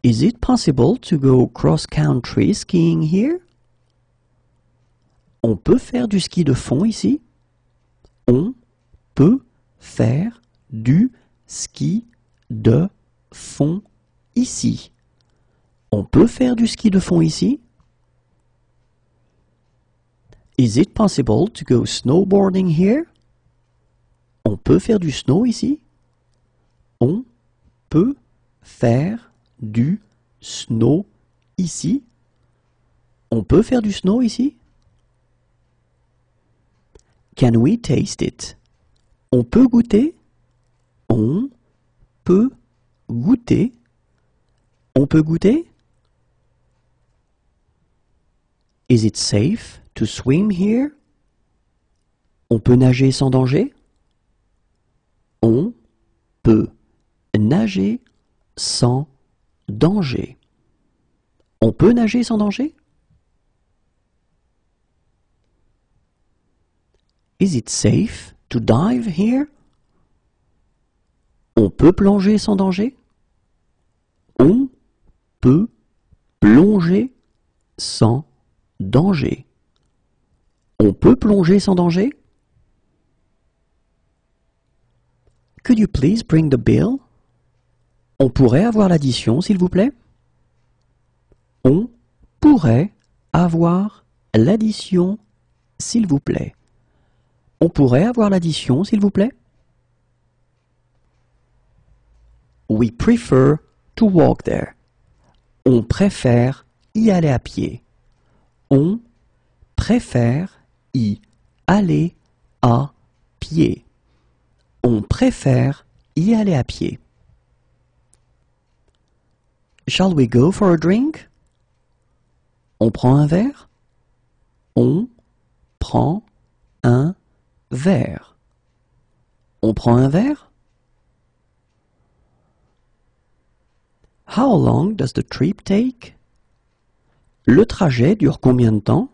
S1: Is it possible to go cross-country skiing here? On peut faire du ski de fond ici? On peut faire du ski de fond ici? On peut faire du ski de fond ici? Is it possible to go snowboarding here? On peut faire du snow ici? On peut faire du snow ici? On peut faire du snow ici? Can we taste it? On peut goûter? On peut goûter? On peut goûter? Is it safe to swim here? On peut nager sans danger? On peut nager sans danger. On peut nager sans danger? Is it safe to dive here? On peut plonger sans danger? On peut plonger sans danger. On peut plonger sans danger? Could you please bring the bill? On pourrait avoir l'addition, s'il vous plaît? On pourrait avoir l'addition, s'il vous plaît. On pourrait avoir l'addition, s'il vous plaît? We prefer to walk there. On préfère y aller à pied. On préfère y aller à pied. On préfère y aller à pied. Shall we go for a drink? On prend un verre? On prend un verre. On prend un verre? How long does the trip take? Le trajet dure combien de temps?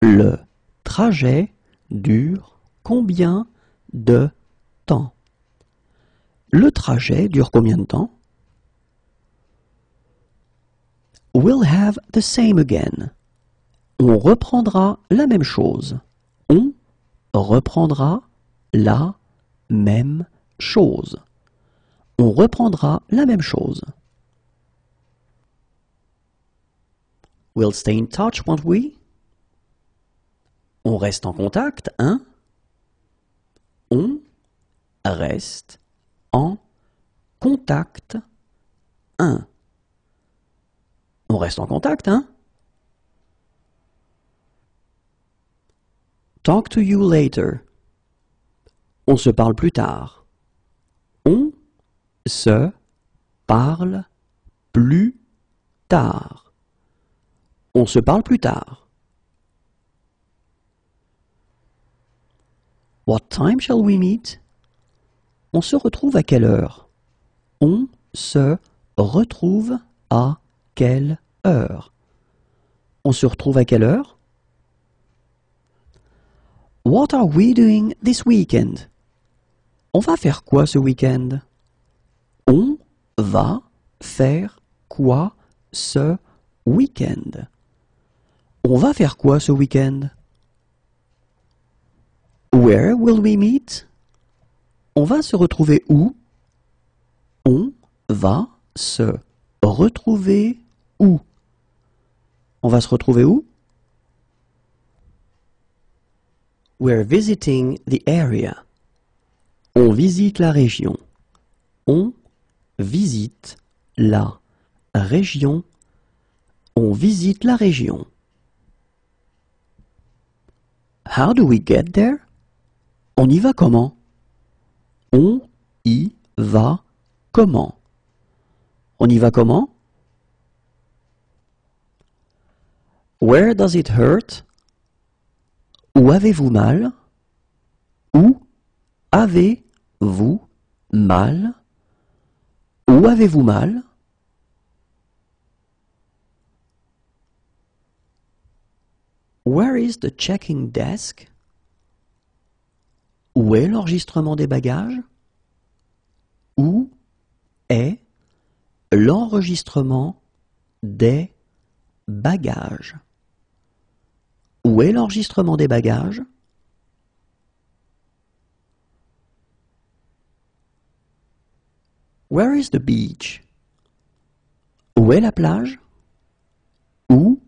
S1: Le trajet dure combien de temps? Le trajet dure combien de temps? We'll have the same again. On reprendra la même chose. On reprendra la même chose. On reprendra la même chose. We'll stay in touch, won't we? On reste en contact, hein? On reste en contact, hein? On reste en contact, hein? Talk to you later. On se parle plus tard. On se parle plus tard. On se parle plus tard. What time shall we meet? On se retrouve à quelle heure? On se retrouve à quelle heure? On se retrouve à quelle heure? What are we doing this weekend? On va faire quoi ce week-end? On va faire quoi ce week-end? On va faire quoi ce week-end? Where will we meet? On va se retrouver où? On va se retrouver où? On va se retrouver où? We're visiting the area. On visite la région. On visite la région. On visite la région. How do we get there? On y va comment? On y va comment? On y va comment? Where does it hurt? Où avez-vous mal? Où avez-vous mal? Où avez-vous mal? Where is the checking desk? Où est l'enregistrement des bagages? Où est l'enregistrement des bagages? Où est l'enregistrement des bagages? Where is the beach? Où Où est la plage? Où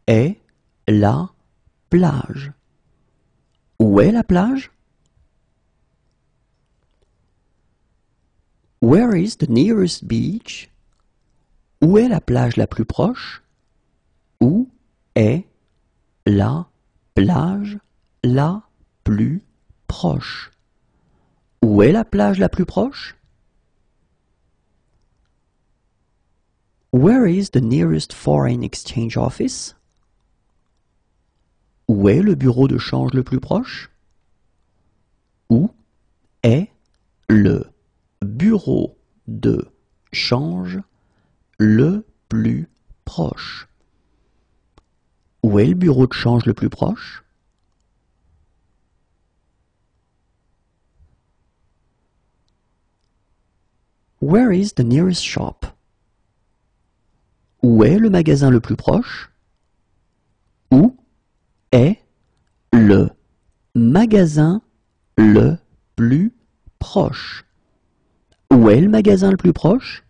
S1: est la plage? Où est la plage? Where is the nearest beach? Où est la plage la plus proche? Où est la plage la plus proche? Où est la plage la plus proche? Where is the nearest foreign exchange office? Où est le bureau de change le plus proche? Où est le bureau de change le plus proche? Où est le bureau de change le plus proche? Where is the nearest shop? Où est le magasin le plus proche? Où est le magasin le plus proche? Où est le magasin le plus proche?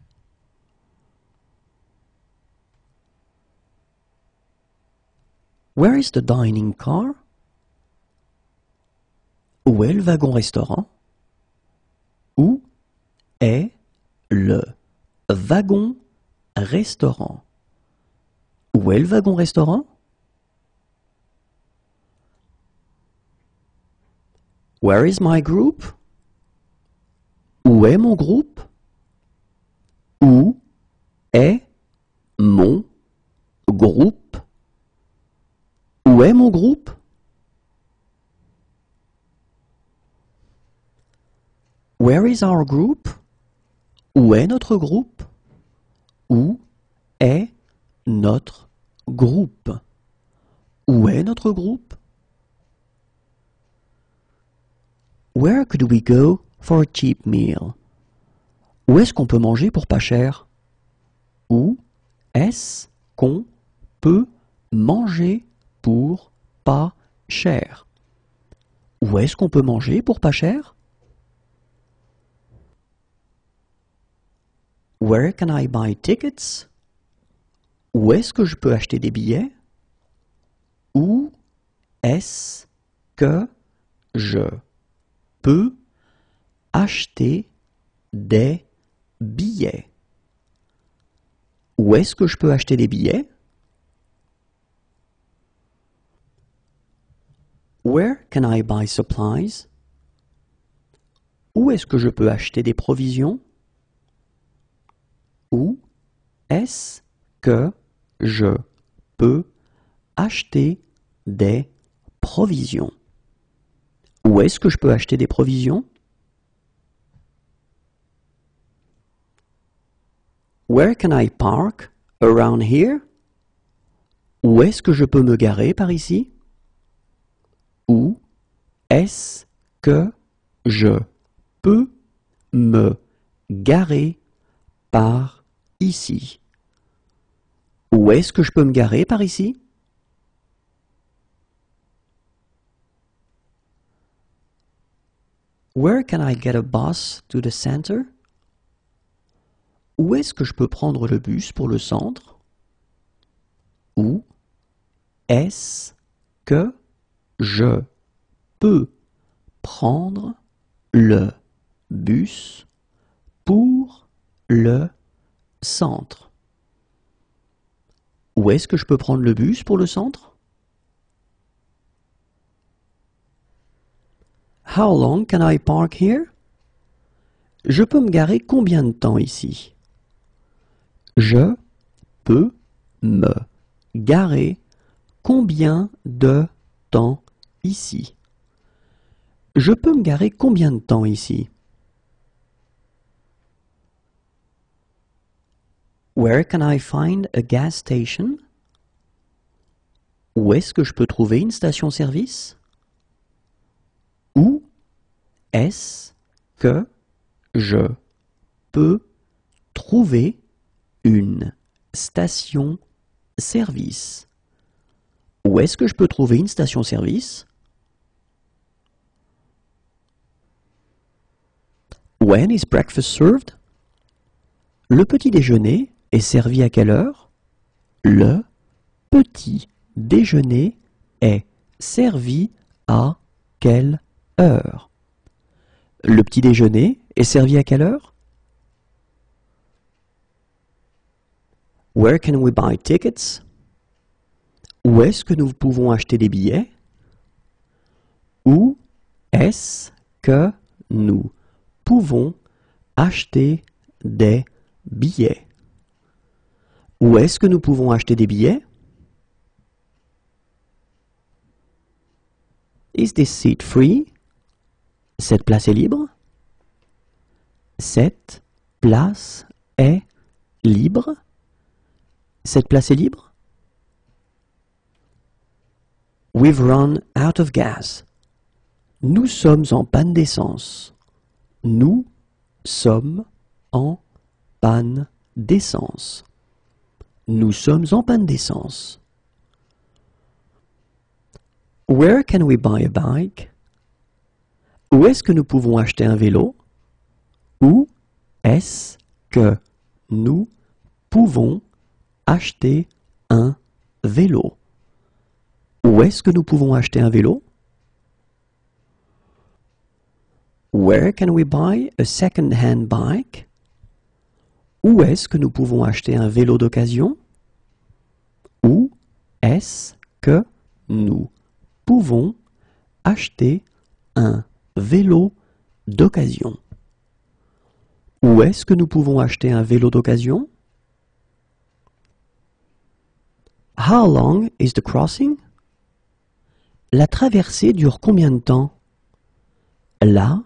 S1: Where is the dining car? Où est le wagon-restaurant? Où est le wagon-restaurant? Où est le wagon-restaurant? Where is my group? Où est mon groupe? Où est mon groupe? Où est mon groupe? Where is our group? Où est notre groupe? Où est notre groupe? Où est notre groupe? Where could we go for a cheap meal? Où est-ce qu'on peut manger pour pas cher? Où est-ce qu'on peut manger pour pas cher? Où est-ce qu'on peut manger pour pas cher? Where can I buy tickets? Où est-ce que je peux acheter des billets? Où est-ce que je peux acheter des billets? Où est-ce que je peux acheter des billets? Where can I buy supplies? Où est-ce que je peux acheter des provisions? Où est-ce que je peux acheter des provisions? Où est-ce que je peux acheter des provisions? Where can I park around here? Où est-ce que je peux me garer par ici? Où est-ce que je peux me garer par ici? Où est-ce que je peux me garer par ici? Where can I get a bus to the center? Où est-ce que je peux prendre le bus pour le centre? Où est-ce que je peux prendre le bus pour le centre? Où est-ce que je peux prendre le bus pour le centre? How long can I park here? Je peux me garer combien de temps ici? Je peux me garer combien de temps ici? Je peux me garer combien de temps ici? Where can I find a gas station? Où est-ce que je peux trouver une station-service? Où est-ce que je peux trouver une station-service? Où est-ce que je peux trouver une station-service? When is breakfast served? Le petit déjeuner est servi à quelle heure? Le petit déjeuner est servi à quelle heure? Le petit déjeuner est servi à quelle heure? Where can we buy tickets? Où est-ce que nous pouvons acheter des billets? Où est-ce que nous pouvons acheter des billets? Où est-ce que nous pouvons acheter des billets? Is this seat free? Cette place est libre? Cette place est libre? Cette place est libre? We've run out of gas. Nous sommes en panne d'essence. Nous sommes en panne d'essence. Nous sommes en panne d'essence. Where can we buy a bike? Où est-ce que nous pouvons acheter un vélo? Où est-ce que nous pouvons acheter un vélo? Où est-ce que nous pouvons acheter un vélo? Where can we buy a second-hand bike? Où est-ce que nous pouvons acheter un vélo d'occasion? Où est-ce que nous pouvons acheter un vélo d'occasion? Où est-ce que nous pouvons acheter un vélo d'occasion? How long is the crossing? La traversée dure combien de temps? La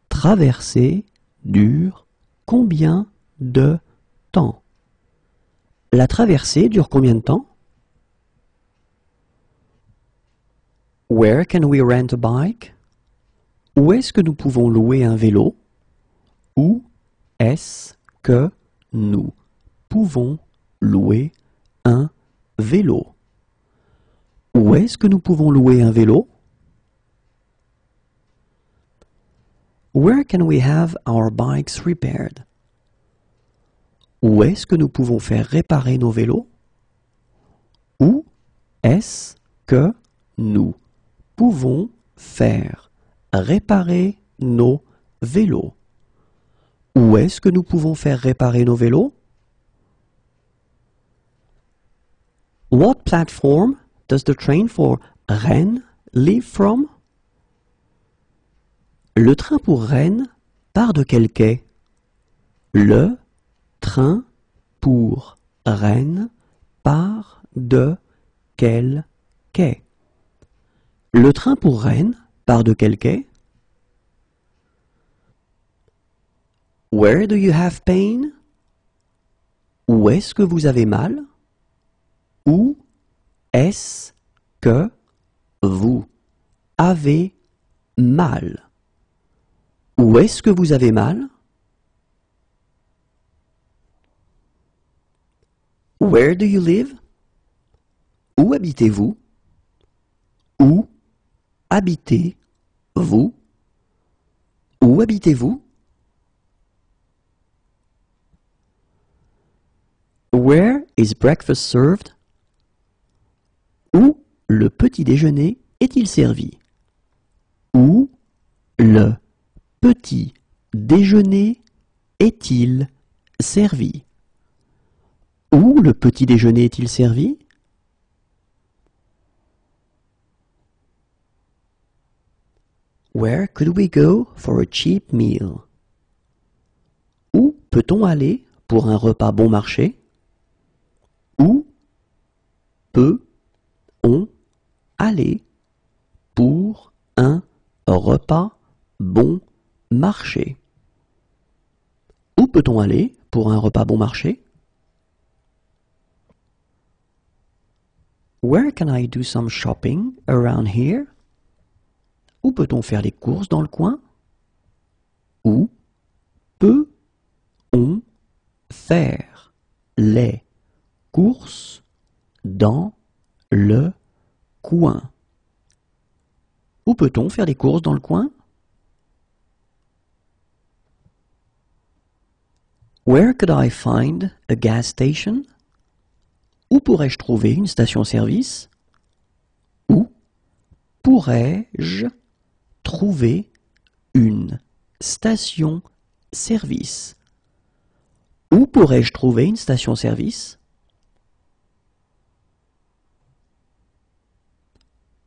S1: traversée dure combien de temps? La traversée dure combien de temps? Where can we rent a bike? Où est-ce que nous pouvons louer un vélo? Où est-ce que nous pouvons louer un vélo? Où est-ce que nous pouvons louer un vélo? Where can we have our bikes repaired? Où est-ce que nous pouvons faire réparer nos vélos? Où est-ce que nous pouvons faire réparer nos vélos? Où est-ce que nous pouvons faire réparer nos vélos? What platform does the train for Rennes leave from? Le train pour Rennes part de quel quai? Le train pour Rennes part de quel quai? Le train pour Rennes part de quel quai? Where do you have pain? Où est-ce que vous avez mal? Où est-ce que vous avez mal? Où est-ce que vous avez mal? Where do you live? Où habitez-vous? Où habitez-vous? Où habitez-vous? Where is breakfast served? Où le petit déjeuner est-il servi? Où le petit déjeuner est-il servi? Où le petit déjeuner est-il servi? Where could we go for a cheap meal? Où peut-on aller pour un repas bon marché? Où peut-on aller pour un repas bon marché? Où peut-on aller pour un repas bon marché? Where can I do some shopping around here? Où peut-on faire les courses dans le coin? Où peut-on faire les courses dans le coin? Où peut-on faire les courses dans le coin? Where could I find a gas station? Où pourrais-je trouver une station-service? Où pourrais-je trouver une station-service? Où pourrais-je trouver une station-service?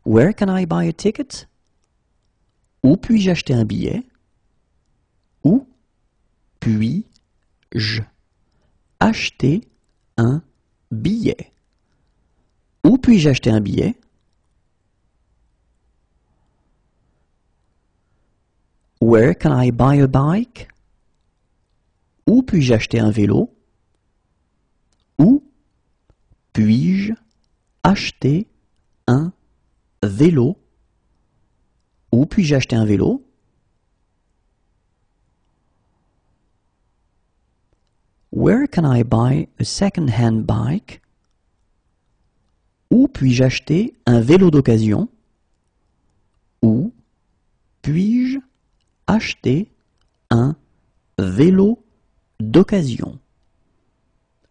S1: Where can I buy a ticket? Où puis-je acheter un billet? Où puis-je acheter un billet? Où puis-je acheter un billet? Where can I buy a bike? Où puis-je acheter un vélo? Où puis-je acheter un vélo? Où puis-je acheter un vélo? Where can I buy a second-hand bike? Où puis-je acheter un vélo d'occasion? Où puis-je acheter un vélo d'occasion?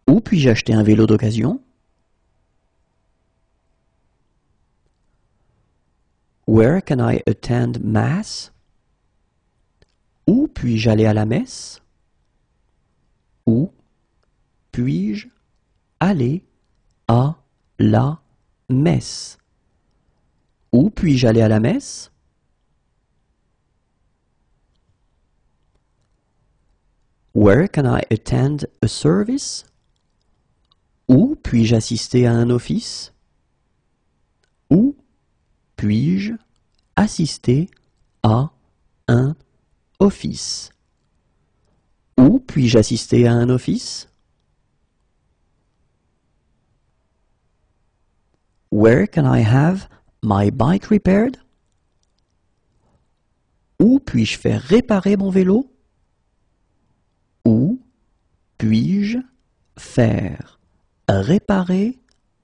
S1: Où puis-je acheter un vélo d'occasion? Where can I attend mass? Où puis-je aller à la messe? Où puis-je aller à la messe? Où puis-je aller à la messe? Where can I attend a service? Où puis-je assister à un office? Où puis-je assister à un office? Où puis-je assister à un office? Where can I have my bike repaired? Où puis-je faire réparer mon vélo? Où puis-je faire réparer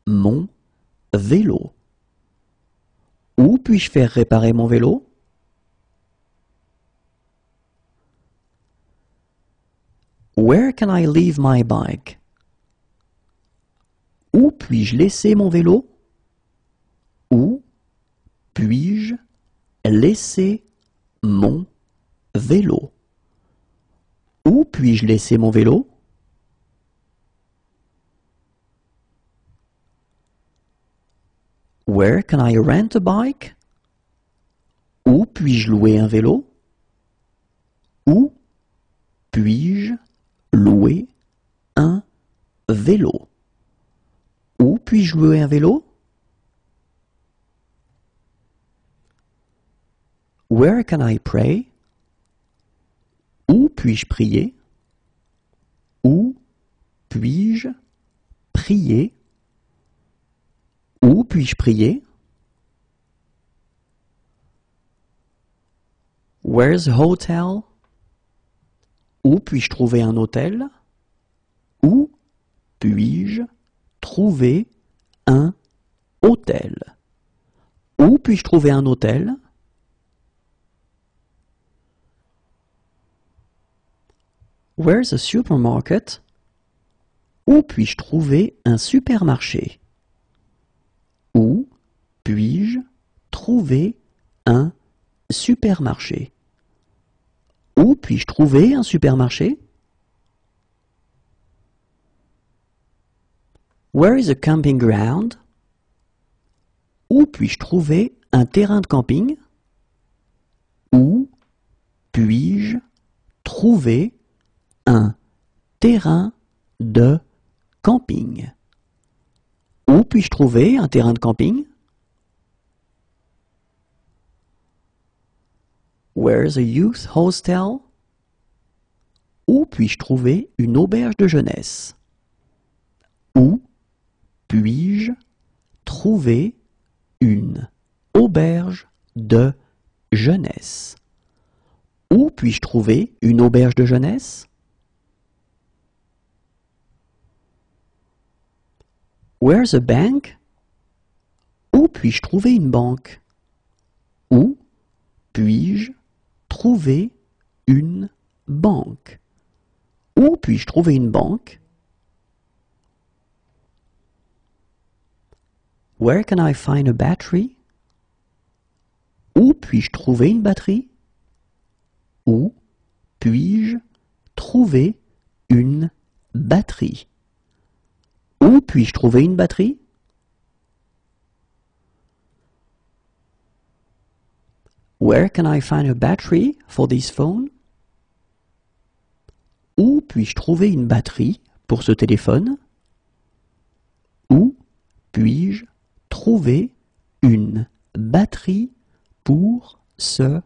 S1: mon vélo? Où puis-je faire réparer mon vélo? Where can I leave my bike? Où puis-je laisser mon vélo? Où puis-je laisser mon vélo? Où puis-je laisser mon vélo? Where can I rent a bike? Où puis-je louer un vélo? Où puis-je louer un vélo? Où puis-je louer un vélo? Where can I pray? Où puis-je prier? Où puis-je prier? Où puis-je prier? Where's a hotel? Où puis-je trouver un hôtel? Où puis-je trouver un hôtel? Où puis-je trouver un hôtel? Where's a supermarket? Où puis-je trouver un supermarché? Où puis-je trouver un supermarché? Où puis-je trouver un supermarché? Where is a camping ground? Où puis-je trouver un terrain de camping? Où puis-je trouver un terrain de camping? Où puis-je trouver un terrain de camping? Where's a youth hostel? Où puis-je trouver une auberge de jeunesse? Où puis-je trouver une auberge de jeunesse? Où puis-je trouver une auberge de jeunesse? Where's a bank? Où puis-je trouver une banque? Où puis-je trouver une banque? Où puis-je trouver une banque? Where can I find a battery? Où puis-je trouver une batterie? Où puis-je trouver une batterie? Où puis-je trouver une batterie? Where can I find a battery for this phone? Où puis-je trouver une batterie pour ce téléphone? Où puis-je trouver une batterie pour ce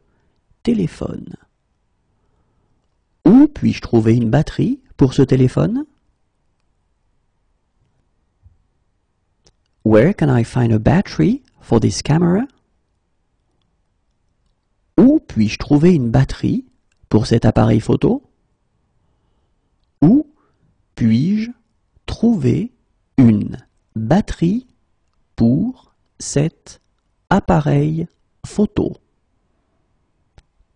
S1: téléphone? Où puis-je trouver une batterie pour ce téléphone? Where can I find a battery for this camera? Où puis-je trouver une batterie pour cet appareil photo? Où puis-je trouver une batterie pour cet appareil photo?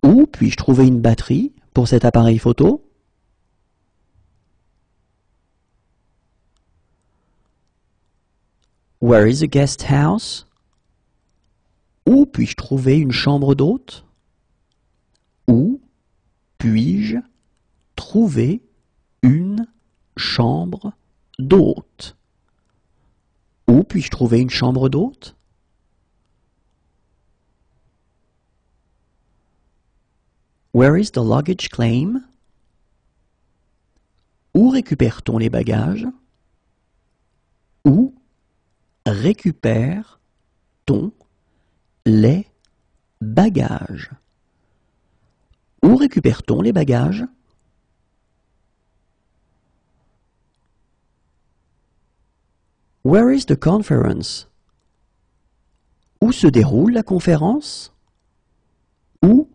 S1: Où puis-je trouver une batterie pour cet appareil photo? Where is a guest house? Où puis-je trouver une chambre d'hôte? Où puis-je trouver une chambre d'hôte? Où puis-je trouver une chambre d'hôte? Where is the luggage claim? Où récupère-t-on les bagages? Où récupère-t-on les bagages? Où récupère-t-on les bagages? Where is the conference? Où se déroule la conférence? Où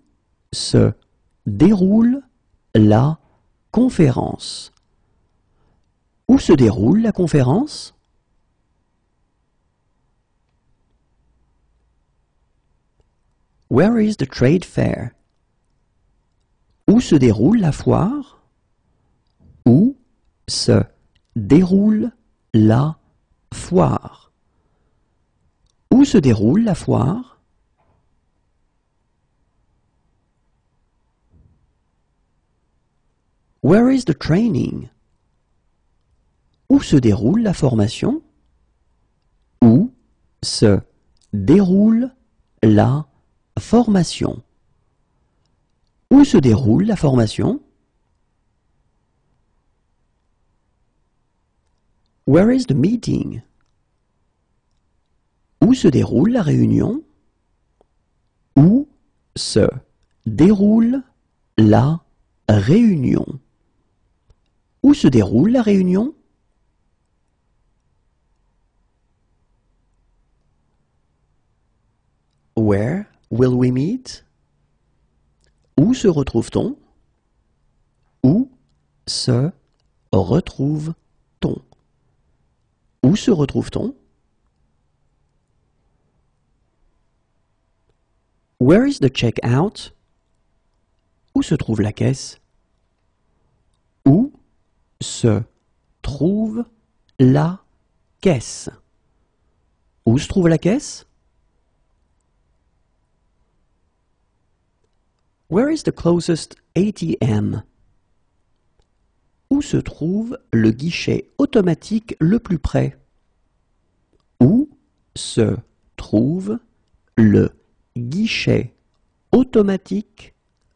S1: se déroule la conférence? Où se déroule la conférence? Where is the trade fair? Où se déroule la foire? Où se déroule la foire? Où se déroule la foire? Where is the training? Où se déroule la formation? Où se déroule la formation? Où se déroule la formation? Where is the meeting? Où se déroule la réunion? Où se déroule la réunion? Où se déroule la réunion? Where will we meet? Où se retrouve-t-on? Où se retrouve-t-on? Où se retrouve-t-on? Where is the check-out? Où se trouve la caisse? Où se trouve la caisse? Où se trouve la caisse? Where is the closest ATM? Où se trouve le guichet automatique le plus près? Où se trouve le guichet automatique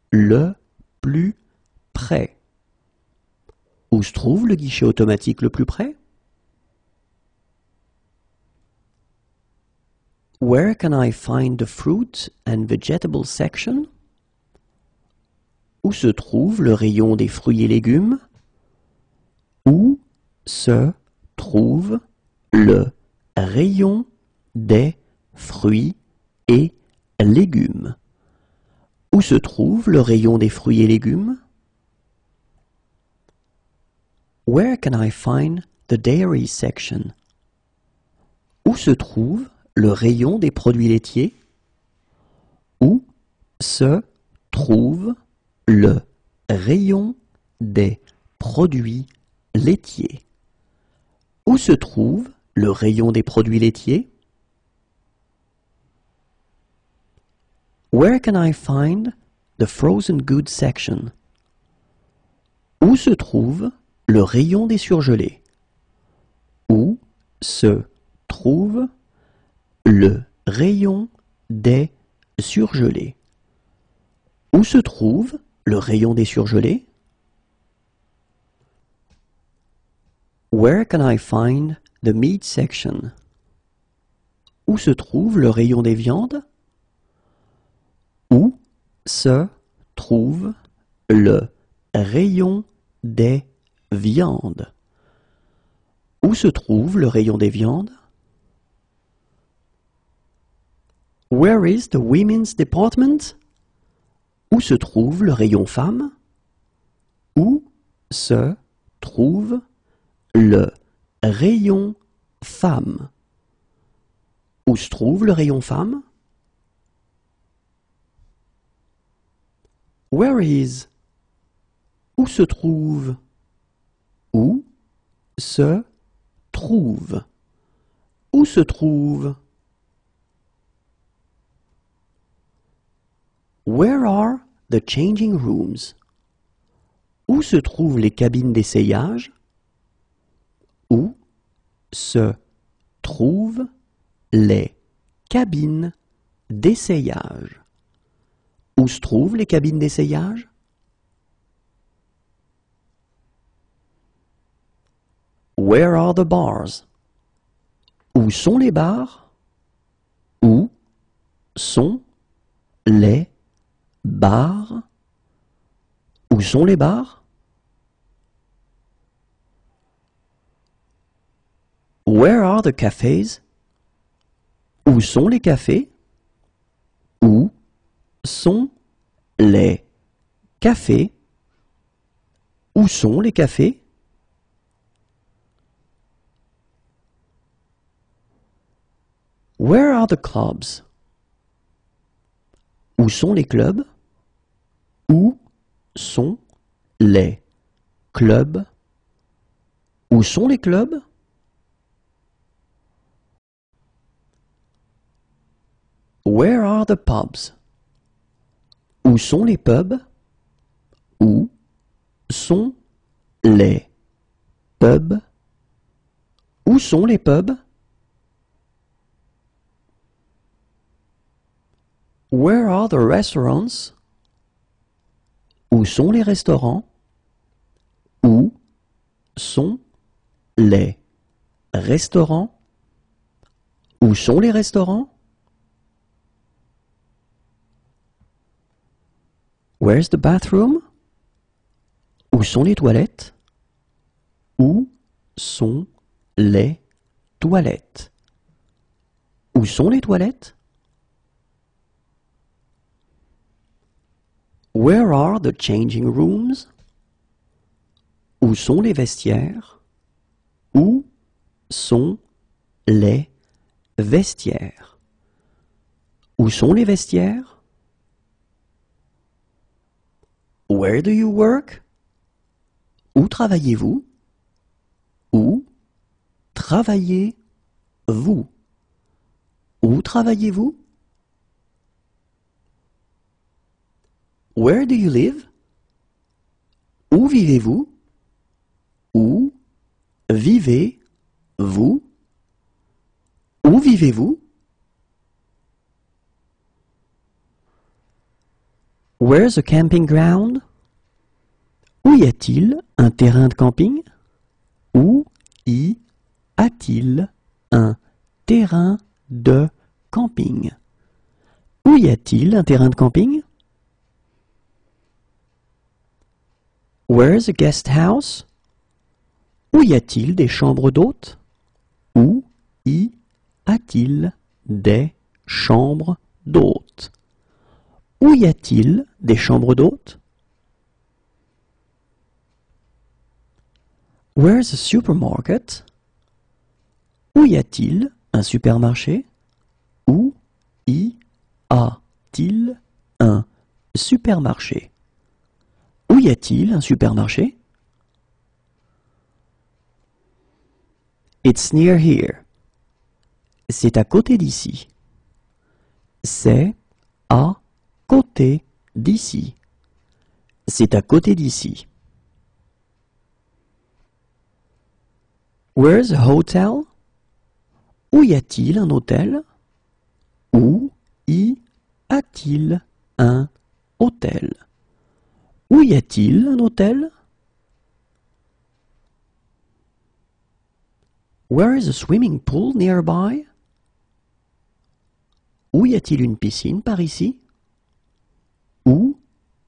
S1: le plus près? Où se trouve le guichet automatique le plus près? Where can I find the fruit and vegetable section? Où se trouve le rayon des fruits et légumes? Où se trouve le rayon des fruits et légumes? Où se trouve le rayon des fruits et légumes? Where can I find the dairy section? Où se trouve le rayon des produits laitiers? Où se trouve le rayon des produits laitiers. Où se trouve le rayon des produits laitiers? Where can I find the frozen goods section? Où se trouve le rayon des surgelés? Où se trouve le rayon des surgelés? Où se trouve le rayon des surgelés? Where can I find the meat section? Où se trouve le rayon des viandes? Où se trouve le rayon des viandes? Où se trouve le rayon des viandes? Where is the women's department? Où se trouve le rayon femmes? Où se trouve le rayon femmes? Où se trouve le rayon femmes? Where is? Où se trouve? Où se trouve? Où se trouve? Where are the changing rooms? Où se trouvent les cabines d'essayage? Où se trouvent les cabines d'essayage? Où se trouvent les cabines d'essayage? Where are the bars? Où sont les bars? Où sont les bars? Où sont les bars? Where are the cafes? Où sont les cafés? Où sont les cafés? Où sont les cafés? Where are the clubs? Où sont les clubs? Où sont les clubs? Où sont les clubs? Where are the pubs? Où sont les pubs? Où sont les pubs? Où sont les pubs? Where are the restaurants? Où sont les restaurants? Où sont les restaurants? Où sont les restaurants? Where's the bathroom? Où sont les toilettes? Où sont les toilettes? Où sont les toilettes? Where are the changing rooms? Où sont les vestiaires? Où sont les vestiaires? Où sont les vestiaires? Where do you work? Où travaillez-vous? Où travaillez-vous? Où travaillez-vous? Where do you live? Où vivez-vous? Où vivez-vous? Où vivez-vous? Where's a camping ground? Où y a-t-il un terrain de camping? Où y a-t-il un terrain de camping? Où y a-t-il un terrain de camping? Where's a guest house? Où y a-t-il des chambres d'hôtes? Où y a-t-il des chambres d'hôtes? Où y a-t-il des chambres d'hôtes? Where's a supermarket? Où y a-t-il un supermarché? Où y a-t-il un supermarché? Où y a-t-il un supermarché? It's near here. C'est à côté d'ici. C'est à côté d'ici. C'est à côté d'ici. Where's a hotel? Où y a-t-il un hôtel? Où y a-t-il un hôtel? Où y a-t-il un hôtel? Where is a swimming pool nearby? Où y a-t-il une piscine par ici? Où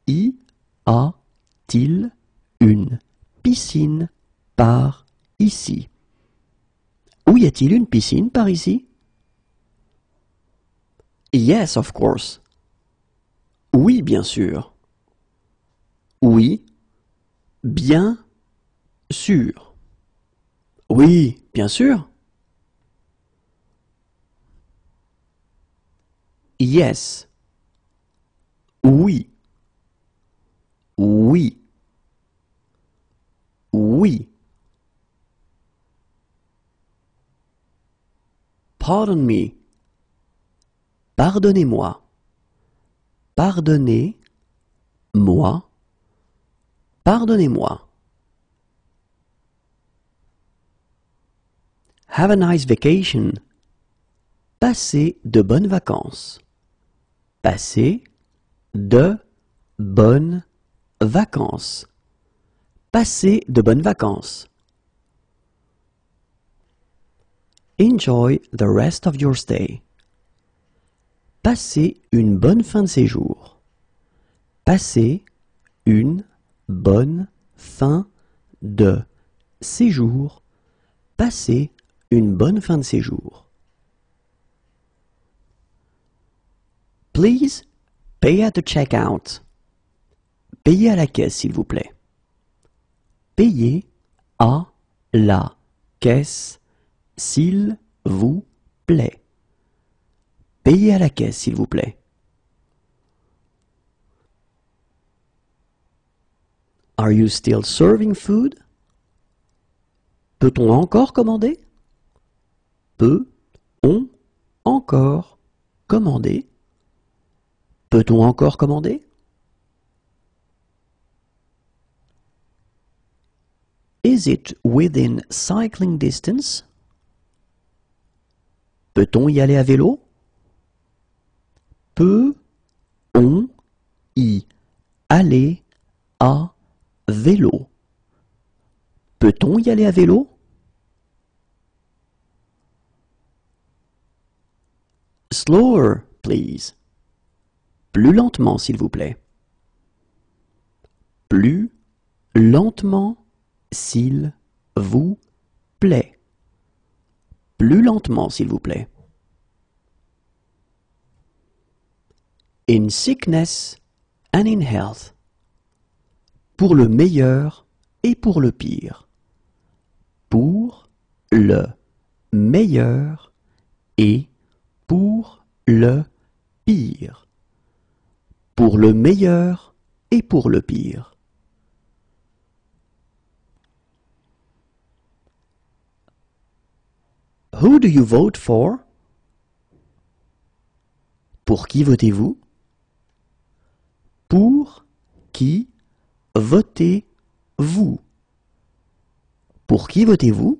S1: y a-t-il une piscine par ici? Où y a-t-il une piscine par ici? Yes, of course. Oui, bien sûr. Oui, bien sûr. Oui, bien sûr. Yes. Oui. Oui. Oui. Pardon me. Pardonnez-moi. Pardonnez-moi. Pardonnez-moi. Have a nice vacation. Passez de bonnes vacances. Passez de bonnes vacances. Passez de bonnes vacances. Enjoy the rest of your stay. Passez une bonne fin de séjour. Passez une bonne fin de séjour. Passez une bonne fin de séjour. Please pay at the checkout. Payez à la caisse, s'il vous plaît. Payez à la caisse, s'il vous plaît. Payez à la caisse, s'il vous plaît. Are you still serving food? Peut-on encore commander? Peut-on encore commander? Peut-on encore commander? Is it within cycling distance? Peut-on y aller à vélo? Peut-on y aller à vélo? Peut-on y aller à vélo? Slower, please. Plus lentement, s'il vous plaît. Plus lentement, s'il vous plaît. Plus lentement, s'il vous plaît. In sickness and in health. Pour le meilleur et pour le pire. Pour le meilleur et pour le pire. Pour le meilleur et pour le pire. Who do you vote for? Pour qui votez-vous? Pour qui votez-vous? Pour qui votez-vous?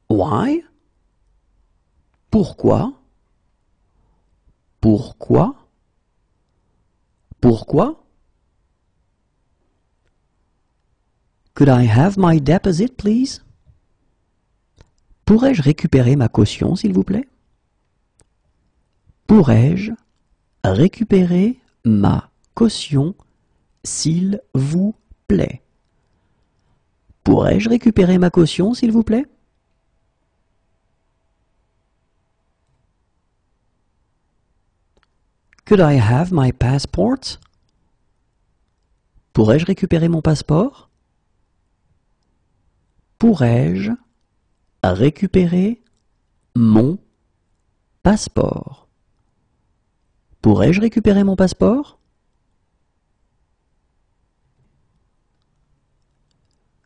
S1: Why? Pourquoi? Pourquoi? Pourquoi? Could I have my deposit, please? Pourrais-je récupérer ma caution, s'il vous plaît? Pourrais-je récupérer ma caution, s'il vous plaît? Pourrais-je récupérer ma caution, s'il vous plaît? Could I have my passport? Pourrais-je récupérer mon passeport? Pourrais-je récupérer mon passeport? Pourrais-je récupérer mon passeport?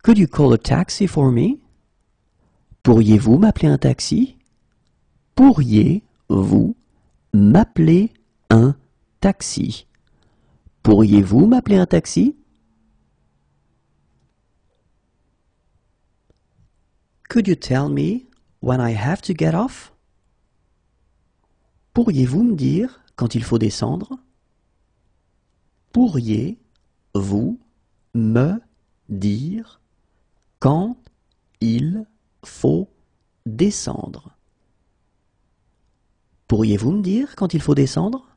S1: Could you call a taxi for me? Pourriez-vous m'appeler un taxi? Pourriez-vous m'appeler un taxi? Pourriez-vous m'appeler un taxi? Could you tell me when I have to get off? Pourriez-vous me dire quand il faut descendre? Pourriez-vous me dire quand il faut descendre? Pourriez-vous me dire quand il faut descendre?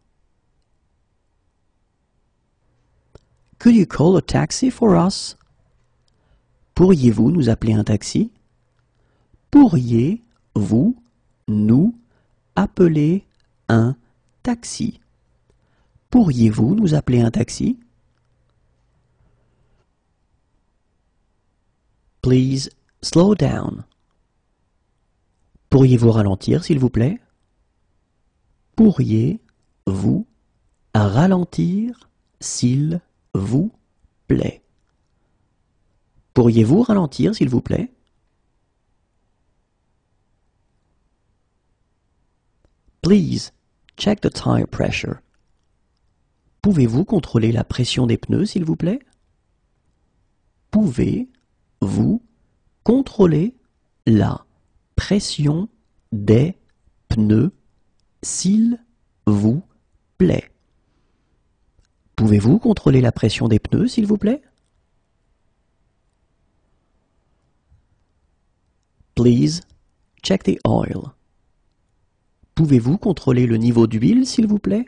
S1: Could you call a taxi for us? Pourriez-vous nous appeler un taxi? Pourriez-vous nous appeler un taxi? Pourriez-vous nous appeler un taxi? Please slow down. Pourriez-vous ralentir, s'il vous plaît? Pourriez-vous ralentir, s'il vous plaît? Pourriez-vous ralentir, s'il vous plaît? Please check the tire pressure. Pouvez-vous contrôler la pression des pneus, s'il vous plaît? Pouvez-vous contrôler la pression des pneus, s'il vous plaît? Pouvez-vous contrôler la pression des pneus, s'il vous plaît? Please check the oil. Pouvez-vous contrôler le niveau d'huile, s'il vous plaît?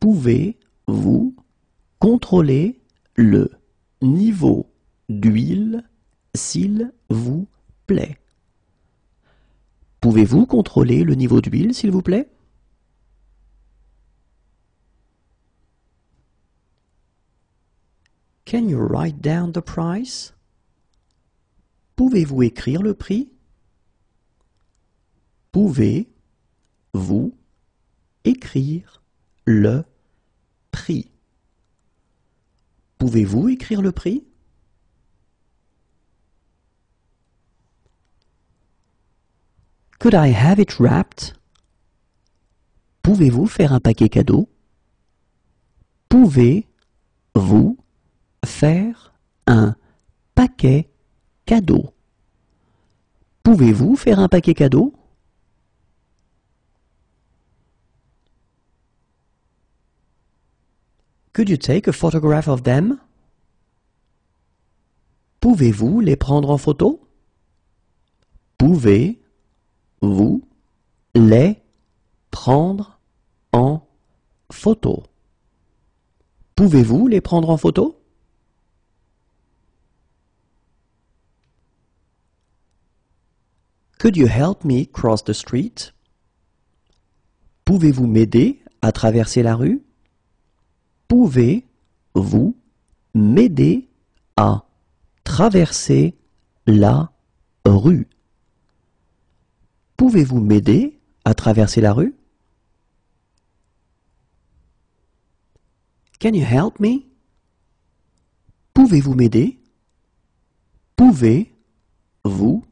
S1: Pouvez-vous contrôler le niveau d'huile, s'il vous plaît? Pouvez-vous contrôler le niveau d'huile, s'il vous plaît? Can you write down the price? Pouvez-vous écrire le prix? Pouvez-vous écrire le prix? Pouvez-vous écrire le prix? Could I have it wrapped? Pouvez-vous faire un paquet cadeau? Pouvez-vous faire un paquet cadeau? Pouvez-vous faire un paquet cadeau? Could you take a photograph of them? Pouvez-vous les prendre en photo? Pouvez-vous les prendre en photo? Pouvez-vous les prendre en photo? Could you help me cross the street? Pouvez-vous m'aider à traverser la rue? Pouvez-vous m'aider à traverser la rue? Pouvez-vous m'aider à traverser la rue? Can you help me? Pouvez-vous m'aider? Pouvez-vous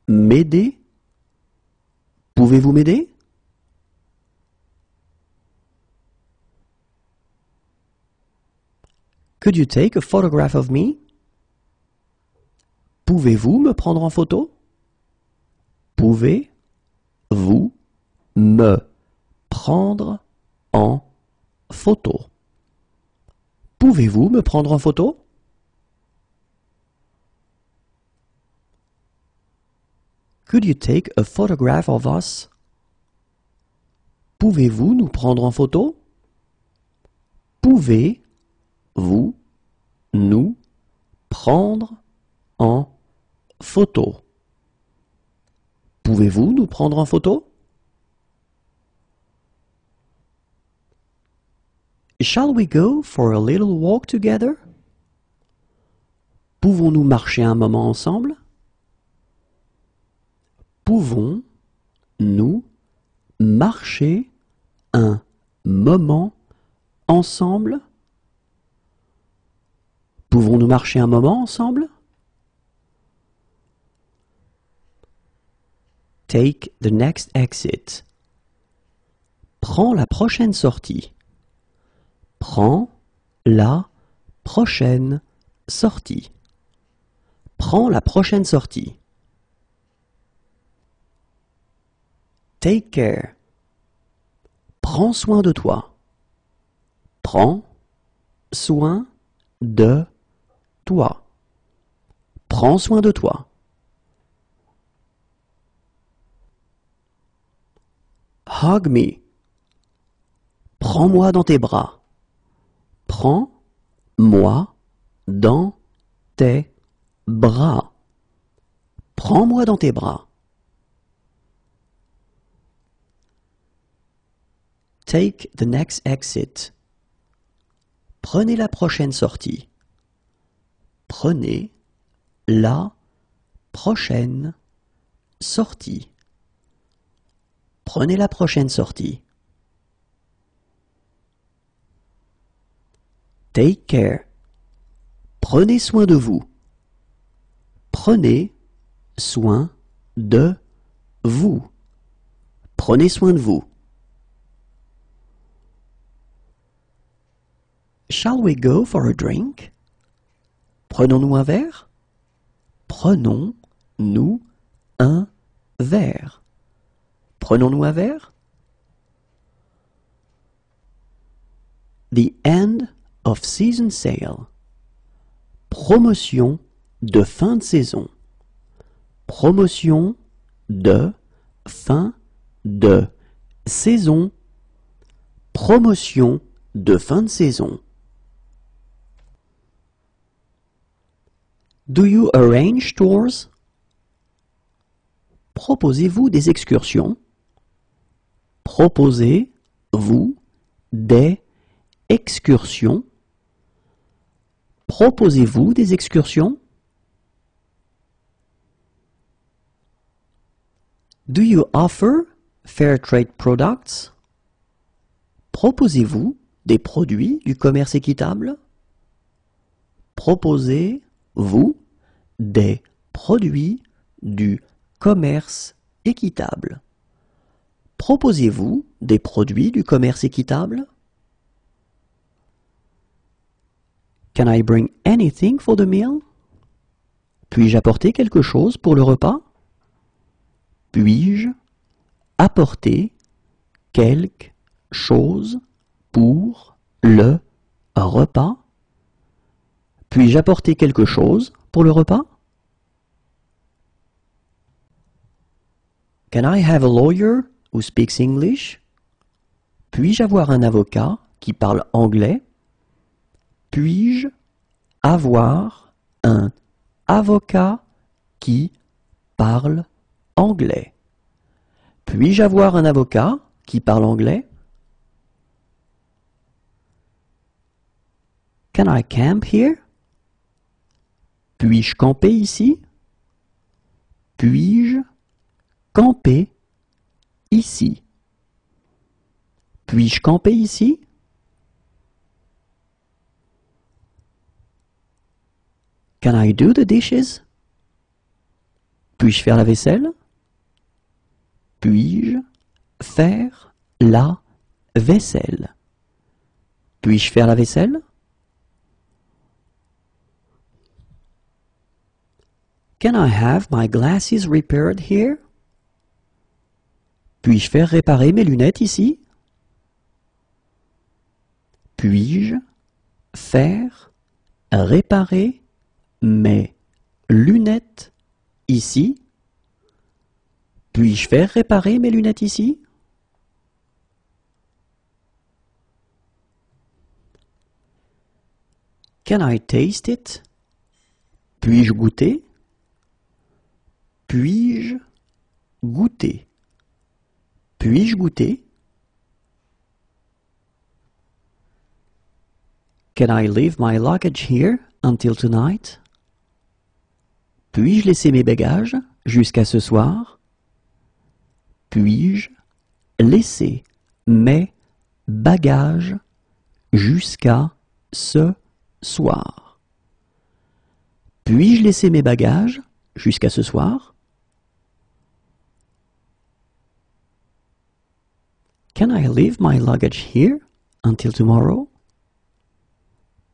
S1: m'aider? Pouvez-vous m'aider? Could you take a photograph of me? Pouvez-vous me prendre en photo? Pouvez-vous me prendre en photo? Pouvez-vous me prendre en photo? Could you take a photograph of us? Pouvez-vous nous prendre en photo? Pouvez-vous nous prendre en photo? Pouvez-vous nous prendre en photo? Shall we go for a little walk together? Pouvons-nous marcher un moment ensemble? Pouvons-nous marcher un moment ensemble? Pouvons-nous marcher un moment ensemble? Take the next exit. Prends la prochaine sortie. Prends la prochaine sortie. Prends la prochaine sortie. Take care. Prends soin de toi. Prends soin de toi. Prends soin de toi. Hug me. Prends-moi dans tes bras. Prends-moi dans tes bras. Prends-moi dans tes bras. Take the next exit. Prenez la prochaine sortie. Prenez la prochaine sortie. Prenez la prochaine sortie. Take care. Prenez soin de vous. Prenez soin de vous. Prenez soin de vous. Shall we go for a drink? Prenons-nous un verre? Prenons-nous un verre? Prenons-nous un verre? The end of season sale. Promotion de fin de saison. Promotion de fin de saison. Promotion de fin de saison. Do you arrange tours? Proposez-vous des excursions? Proposez-vous des excursions? Proposez-vous des excursions? Do you offer fair trade products? Proposez-vous des produits du commerce équitable? Proposez-vous des produits du commerce équitable? Proposez-vous des produits du commerce équitable? Can I bring anything for the meal? Puis-je apporter quelque chose pour le repas? Puis-je apporter quelque chose pour le repas? Puis-je apporter quelque chose pour le repas? Can I have a lawyer who speaks English? Puis-je avoir un avocat qui parle anglais? Puis-je avoir un avocat qui parle anglais? Puis-je avoir un avocat qui parle anglais? Can I camp here? Puis-je camper ici? Puis-je camper ici? Puis-je camper ici? Can I do the dishes? Puis-je faire la vaisselle? Puis-je faire la vaisselle? Puis-je faire la vaisselle? Can I have my glasses repaired here? Puis-je faire réparer mes lunettes ici? Puis-je faire réparer mes lunettes ici? Puis-je faire réparer mes lunettes ici? Can I taste it? Puis-je goûter? Puis-je goûter? Puis-je goûter? Can I leave my luggage here until tonight? Puis-je laisser mes bagages jusqu'à ce soir? Puis-je laisser mes bagages jusqu'à ce soir? Puis-je laisser mes bagages jusqu'à ce soir? Can I leave my luggage here until tomorrow?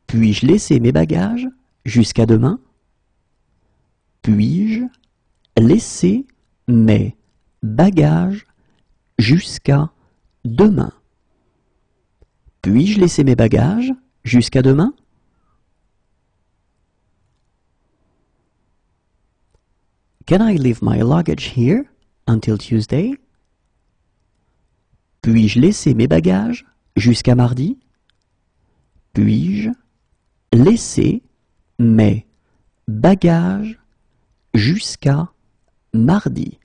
S1: Puis-je laisser mes bagages jusqu'à demain? Puis-je laisser mes bagages jusqu'à demain? Puis-je laisser mes bagages jusqu'à demain? Can I leave my luggage here until Tuesday? Puis-je laisser mes bagages jusqu'à mardi? Puis-je laisser mes bagages jusqu'à mardi?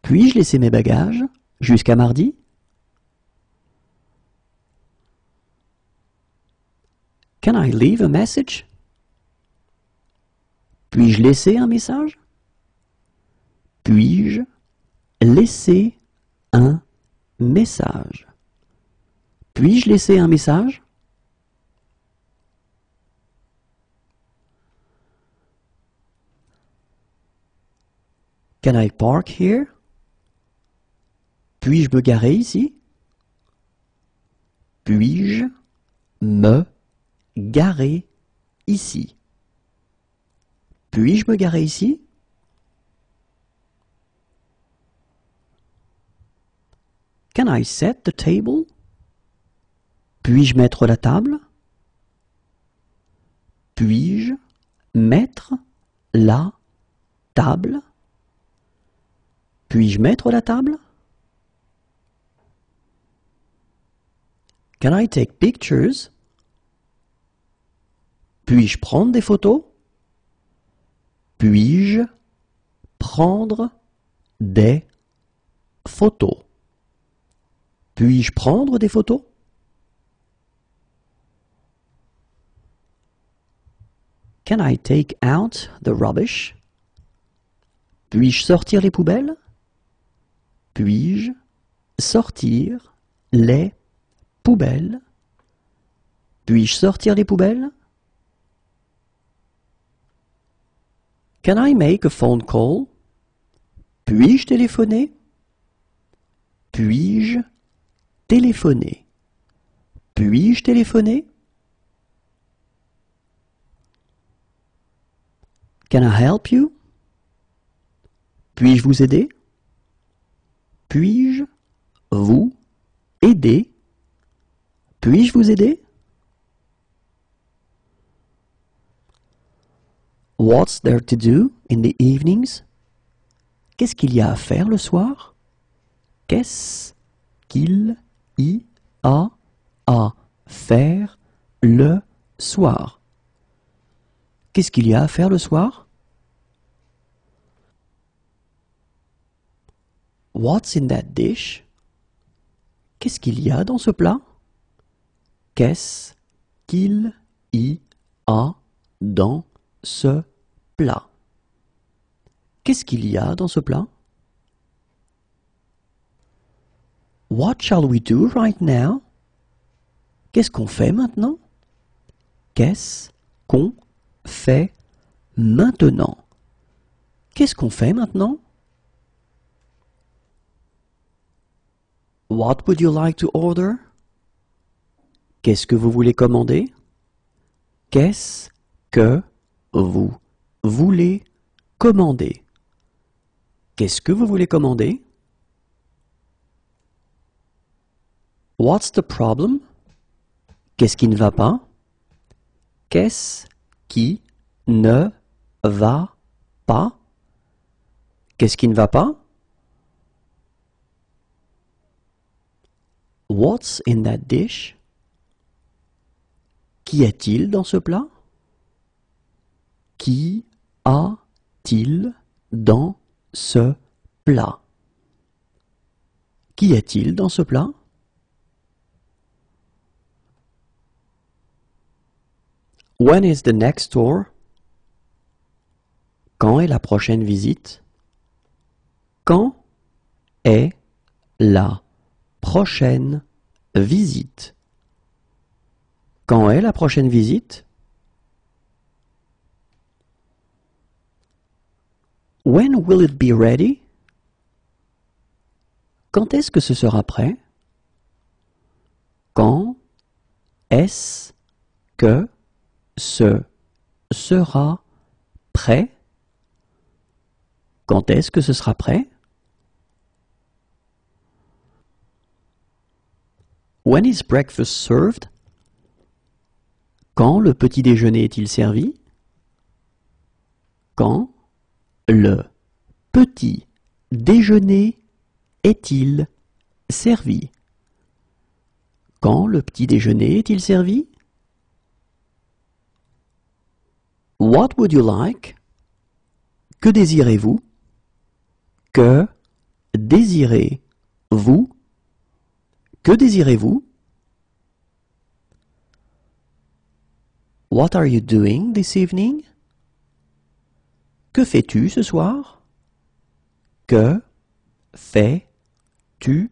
S1: Puis-je laisser mes bagages jusqu'à mardi? Can I leave a message? Puis-je laisser un message? Puis-je laisser un message? Puis-je laisser un message? Can I park here? Puis-je me garer ici? Puis-je me garer ici? Puis-je me garer ici? Can I set the table? Puis-je mettre la table? Puis-je mettre la table? Puis-je mettre la table? Can I take pictures? Puis-je prendre des photos? Puis-je prendre des photos? Puis-je prendre des photos? Can I take out the rubbish? Puis-je sortir les poubelles? Puis-je sortir les poubelles? Puis-je sortir les poubelles? Can I make a phone call? Puis-je téléphoner? Puis-je téléphoner? Puis-je téléphoner? Can I help you? Puis-je vous aider? Puis-je vous aider? Puis-je vous aider? What's there to do in the evenings? Qu'est-ce qu'il y a à faire le soir? Qu'est-ce qu'il y a à faire le soir? Qu'est-ce qu'il y a à faire le soir? What's in that dish? Qu'est-ce qu'il y a dans ce plat? Qu'est-ce qu'il y a dans ce plat? Qu'est-ce qu'il y a dans ce plat? What shall we do right now? Qu'est-ce qu'on fait maintenant? Qu'est-ce qu'on fait maintenant? Qu'est-ce qu'on fait maintenant? What would you like to order? Qu'est-ce que vous voulez commander? Qu'est-ce que vous voulez commander? Qu'est-ce que vous voulez commander? What's the problem? Qu'est-ce qui ne va pas? Qu'est-ce qui ne va pas? Qu'est-ce qui ne va pas? What's in that dish? Qu'y a-t-il dans ce plat? Qu'y a-t-il dans ce plat? Qu'y a-t-il dans ce plat? When is the next tour? Quand est la prochaine visite? Quand est la prochaine visite? Quand est la prochaine visite? When will it be ready? Quand est-ce que ce sera prêt? Quand est-ce que ce sera prêt? Quand est-ce que ce sera prêt? When is breakfast served? Quand le petit déjeuner est-il servi? Quand le petit déjeuner est-il servi? Quand le petit déjeuner est-il servi? What would you like? Que désirez-vous? Que désirez-vous? Que désirez-vous? What are you doing this evening? Que fais-tu ce soir? Que fais-tu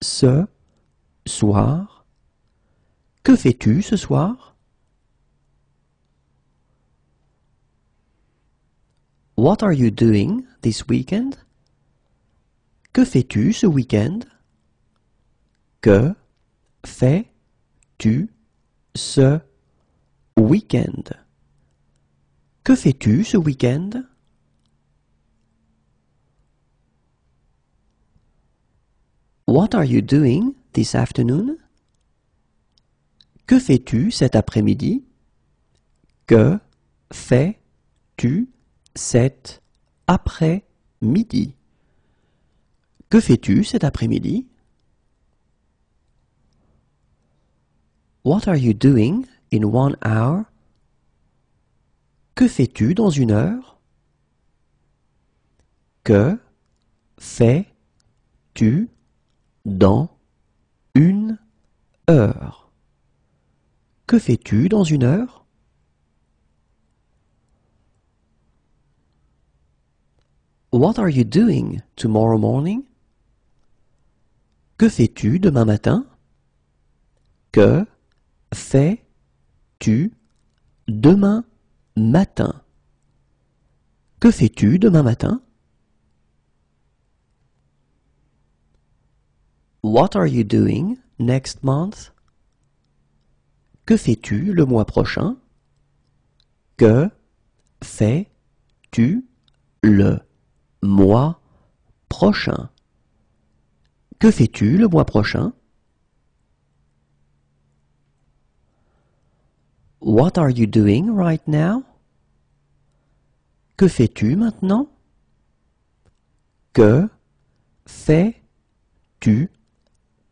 S1: ce soir? Que fais-tu ce soir? What are you doing this weekend? Que fais-tu ce week-end? Que fais-tu ce week-end? Que fais-tu ce week-end? What are you doing this afternoon? Que fais-tu cet après-midi? Que fais-tu cet après-midi? Que fais-tu cet après-midi? What are you doing in 1 hour? Que fais-tu dans 1 heure? Que fais-tu dans 1 heure? Que fais-tu dans 1 heure? What are you doing tomorrow morning? Que fais-tu demain matin? Que fais-tu demain matin? Que fais-tu demain matin? What are you doing next month? Que fais-tu le mois prochain? Que fais-tu le mois prochain? Que fais-tu le mois prochain? What are you doing right now? Que fais-tu maintenant? Que fais-tu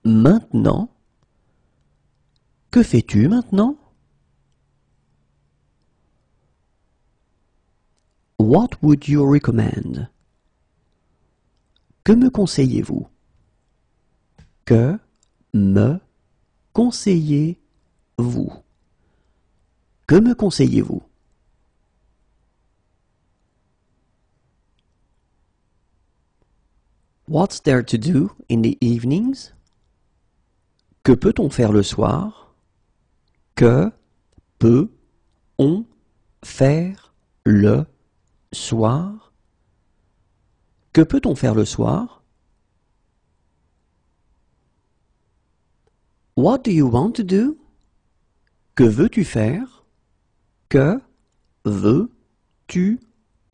S1: maintenant? Que fais-tu maintenant? What would you recommend? Que me conseillez-vous? Que me conseillez-vous? Que me conseillez-vous? What's there to do in the evenings? Que peut-on faire le soir? Que peut-on faire le soir? Que peut-on faire le soir? What do you want to do? Que veux-tu faire? Que veux-tu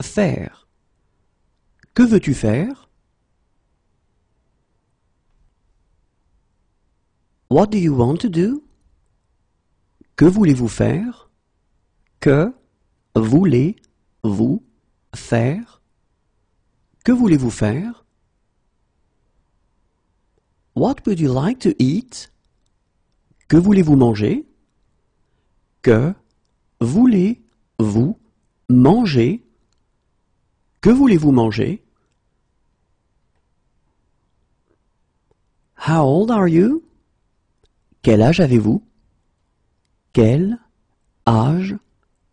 S1: faire? Que veux-tu faire? What do you want to do? Que voulez-vous faire? Que voulez-vous faire? Que voulez-vous faire? What would you like to eat? Que voulez-vous manger? Que voulez-vous manger? Que voulez-vous manger? How old are you? Quel âge avez-vous? Quel âge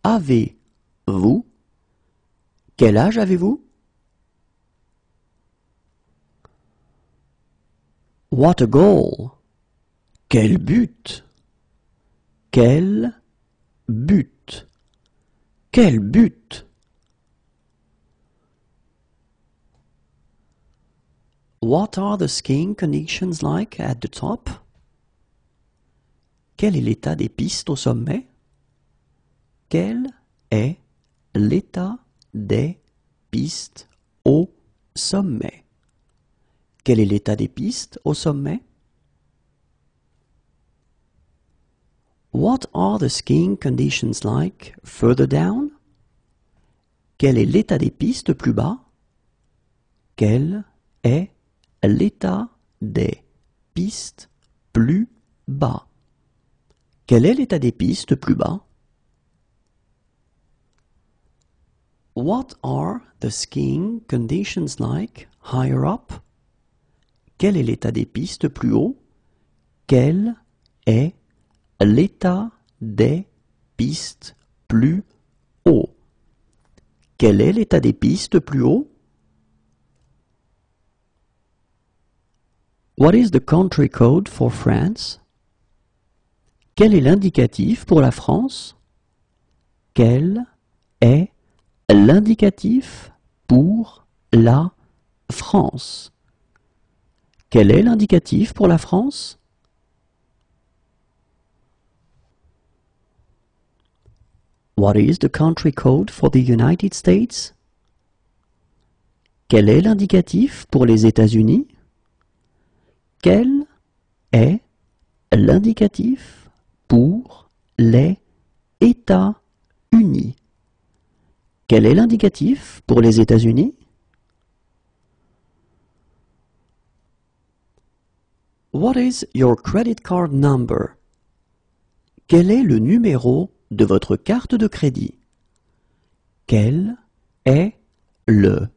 S1: avez-vous? Quel âge avez-vous? What a goal! Quel but! Quel but! Quel but! What are the skiing conditions like at the top? Quel est l'état des pistes au sommet? Quel est l'état des pistes au sommet? Quel est l'état des pistes au sommet? What are the skiing conditions like further down? Quel est l'état des pistes plus bas? Quel est l'état des pistes plus bas? Quel est l'état des pistes plus bas? What are the skiing conditions like higher up? Quel est l'état des pistes plus haut? Quel est l'état des pistes plus haut? Quel est l'état des pistes plus haut? What is the country code for France? Quel est l'indicatif pour la France? Quel est l'indicatif pour la France? Quel est l'indicatif pour la France? What is the country code for the United States? Quel est l'indicatif pour les États-Unis? Quel est l'indicatif pour les États-Unis? Quel est l'indicatif pour les États-Unis? What is your credit card number? Quel est le numéro de votre carte de crédit? Quel est le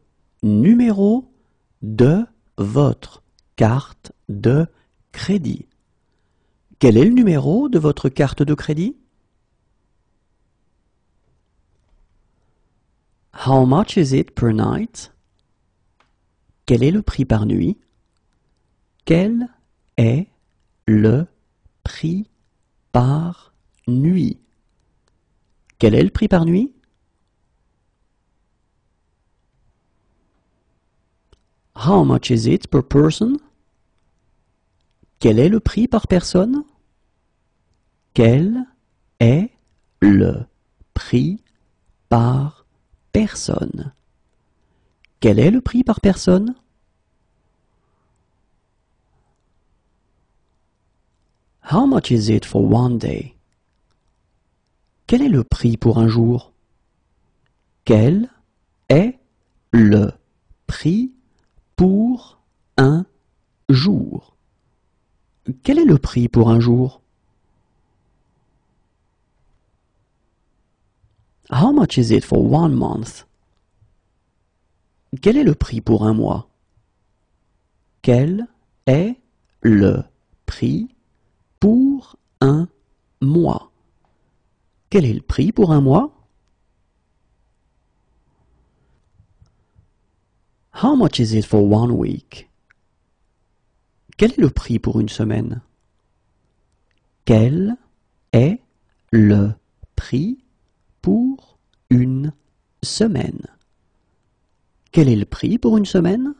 S1: numéro de votre carte de crédit? Quel est le numéro de votre carte de crédit? How much is it per night? Quel est le prix par nuit? Quel est le prix par nuit? Quel est le prix par nuit? How much is it per person? Quel est le prix par personne? Quel est le prix par personne? Quel est le prix par personne? How much is it for one day? Quel est le prix pour un jour? Quel est le prix pour un jour? Quel est le prix pour un jour? How much is it for one month? Quel est le prix pour un mois? Quel est le prix pour un mois? Quel est le prix pour un mois? How much is it for one week? Quel est le prix pour une semaine? Quel est le prix pour une semaine? Quel est le prix pour une semaine?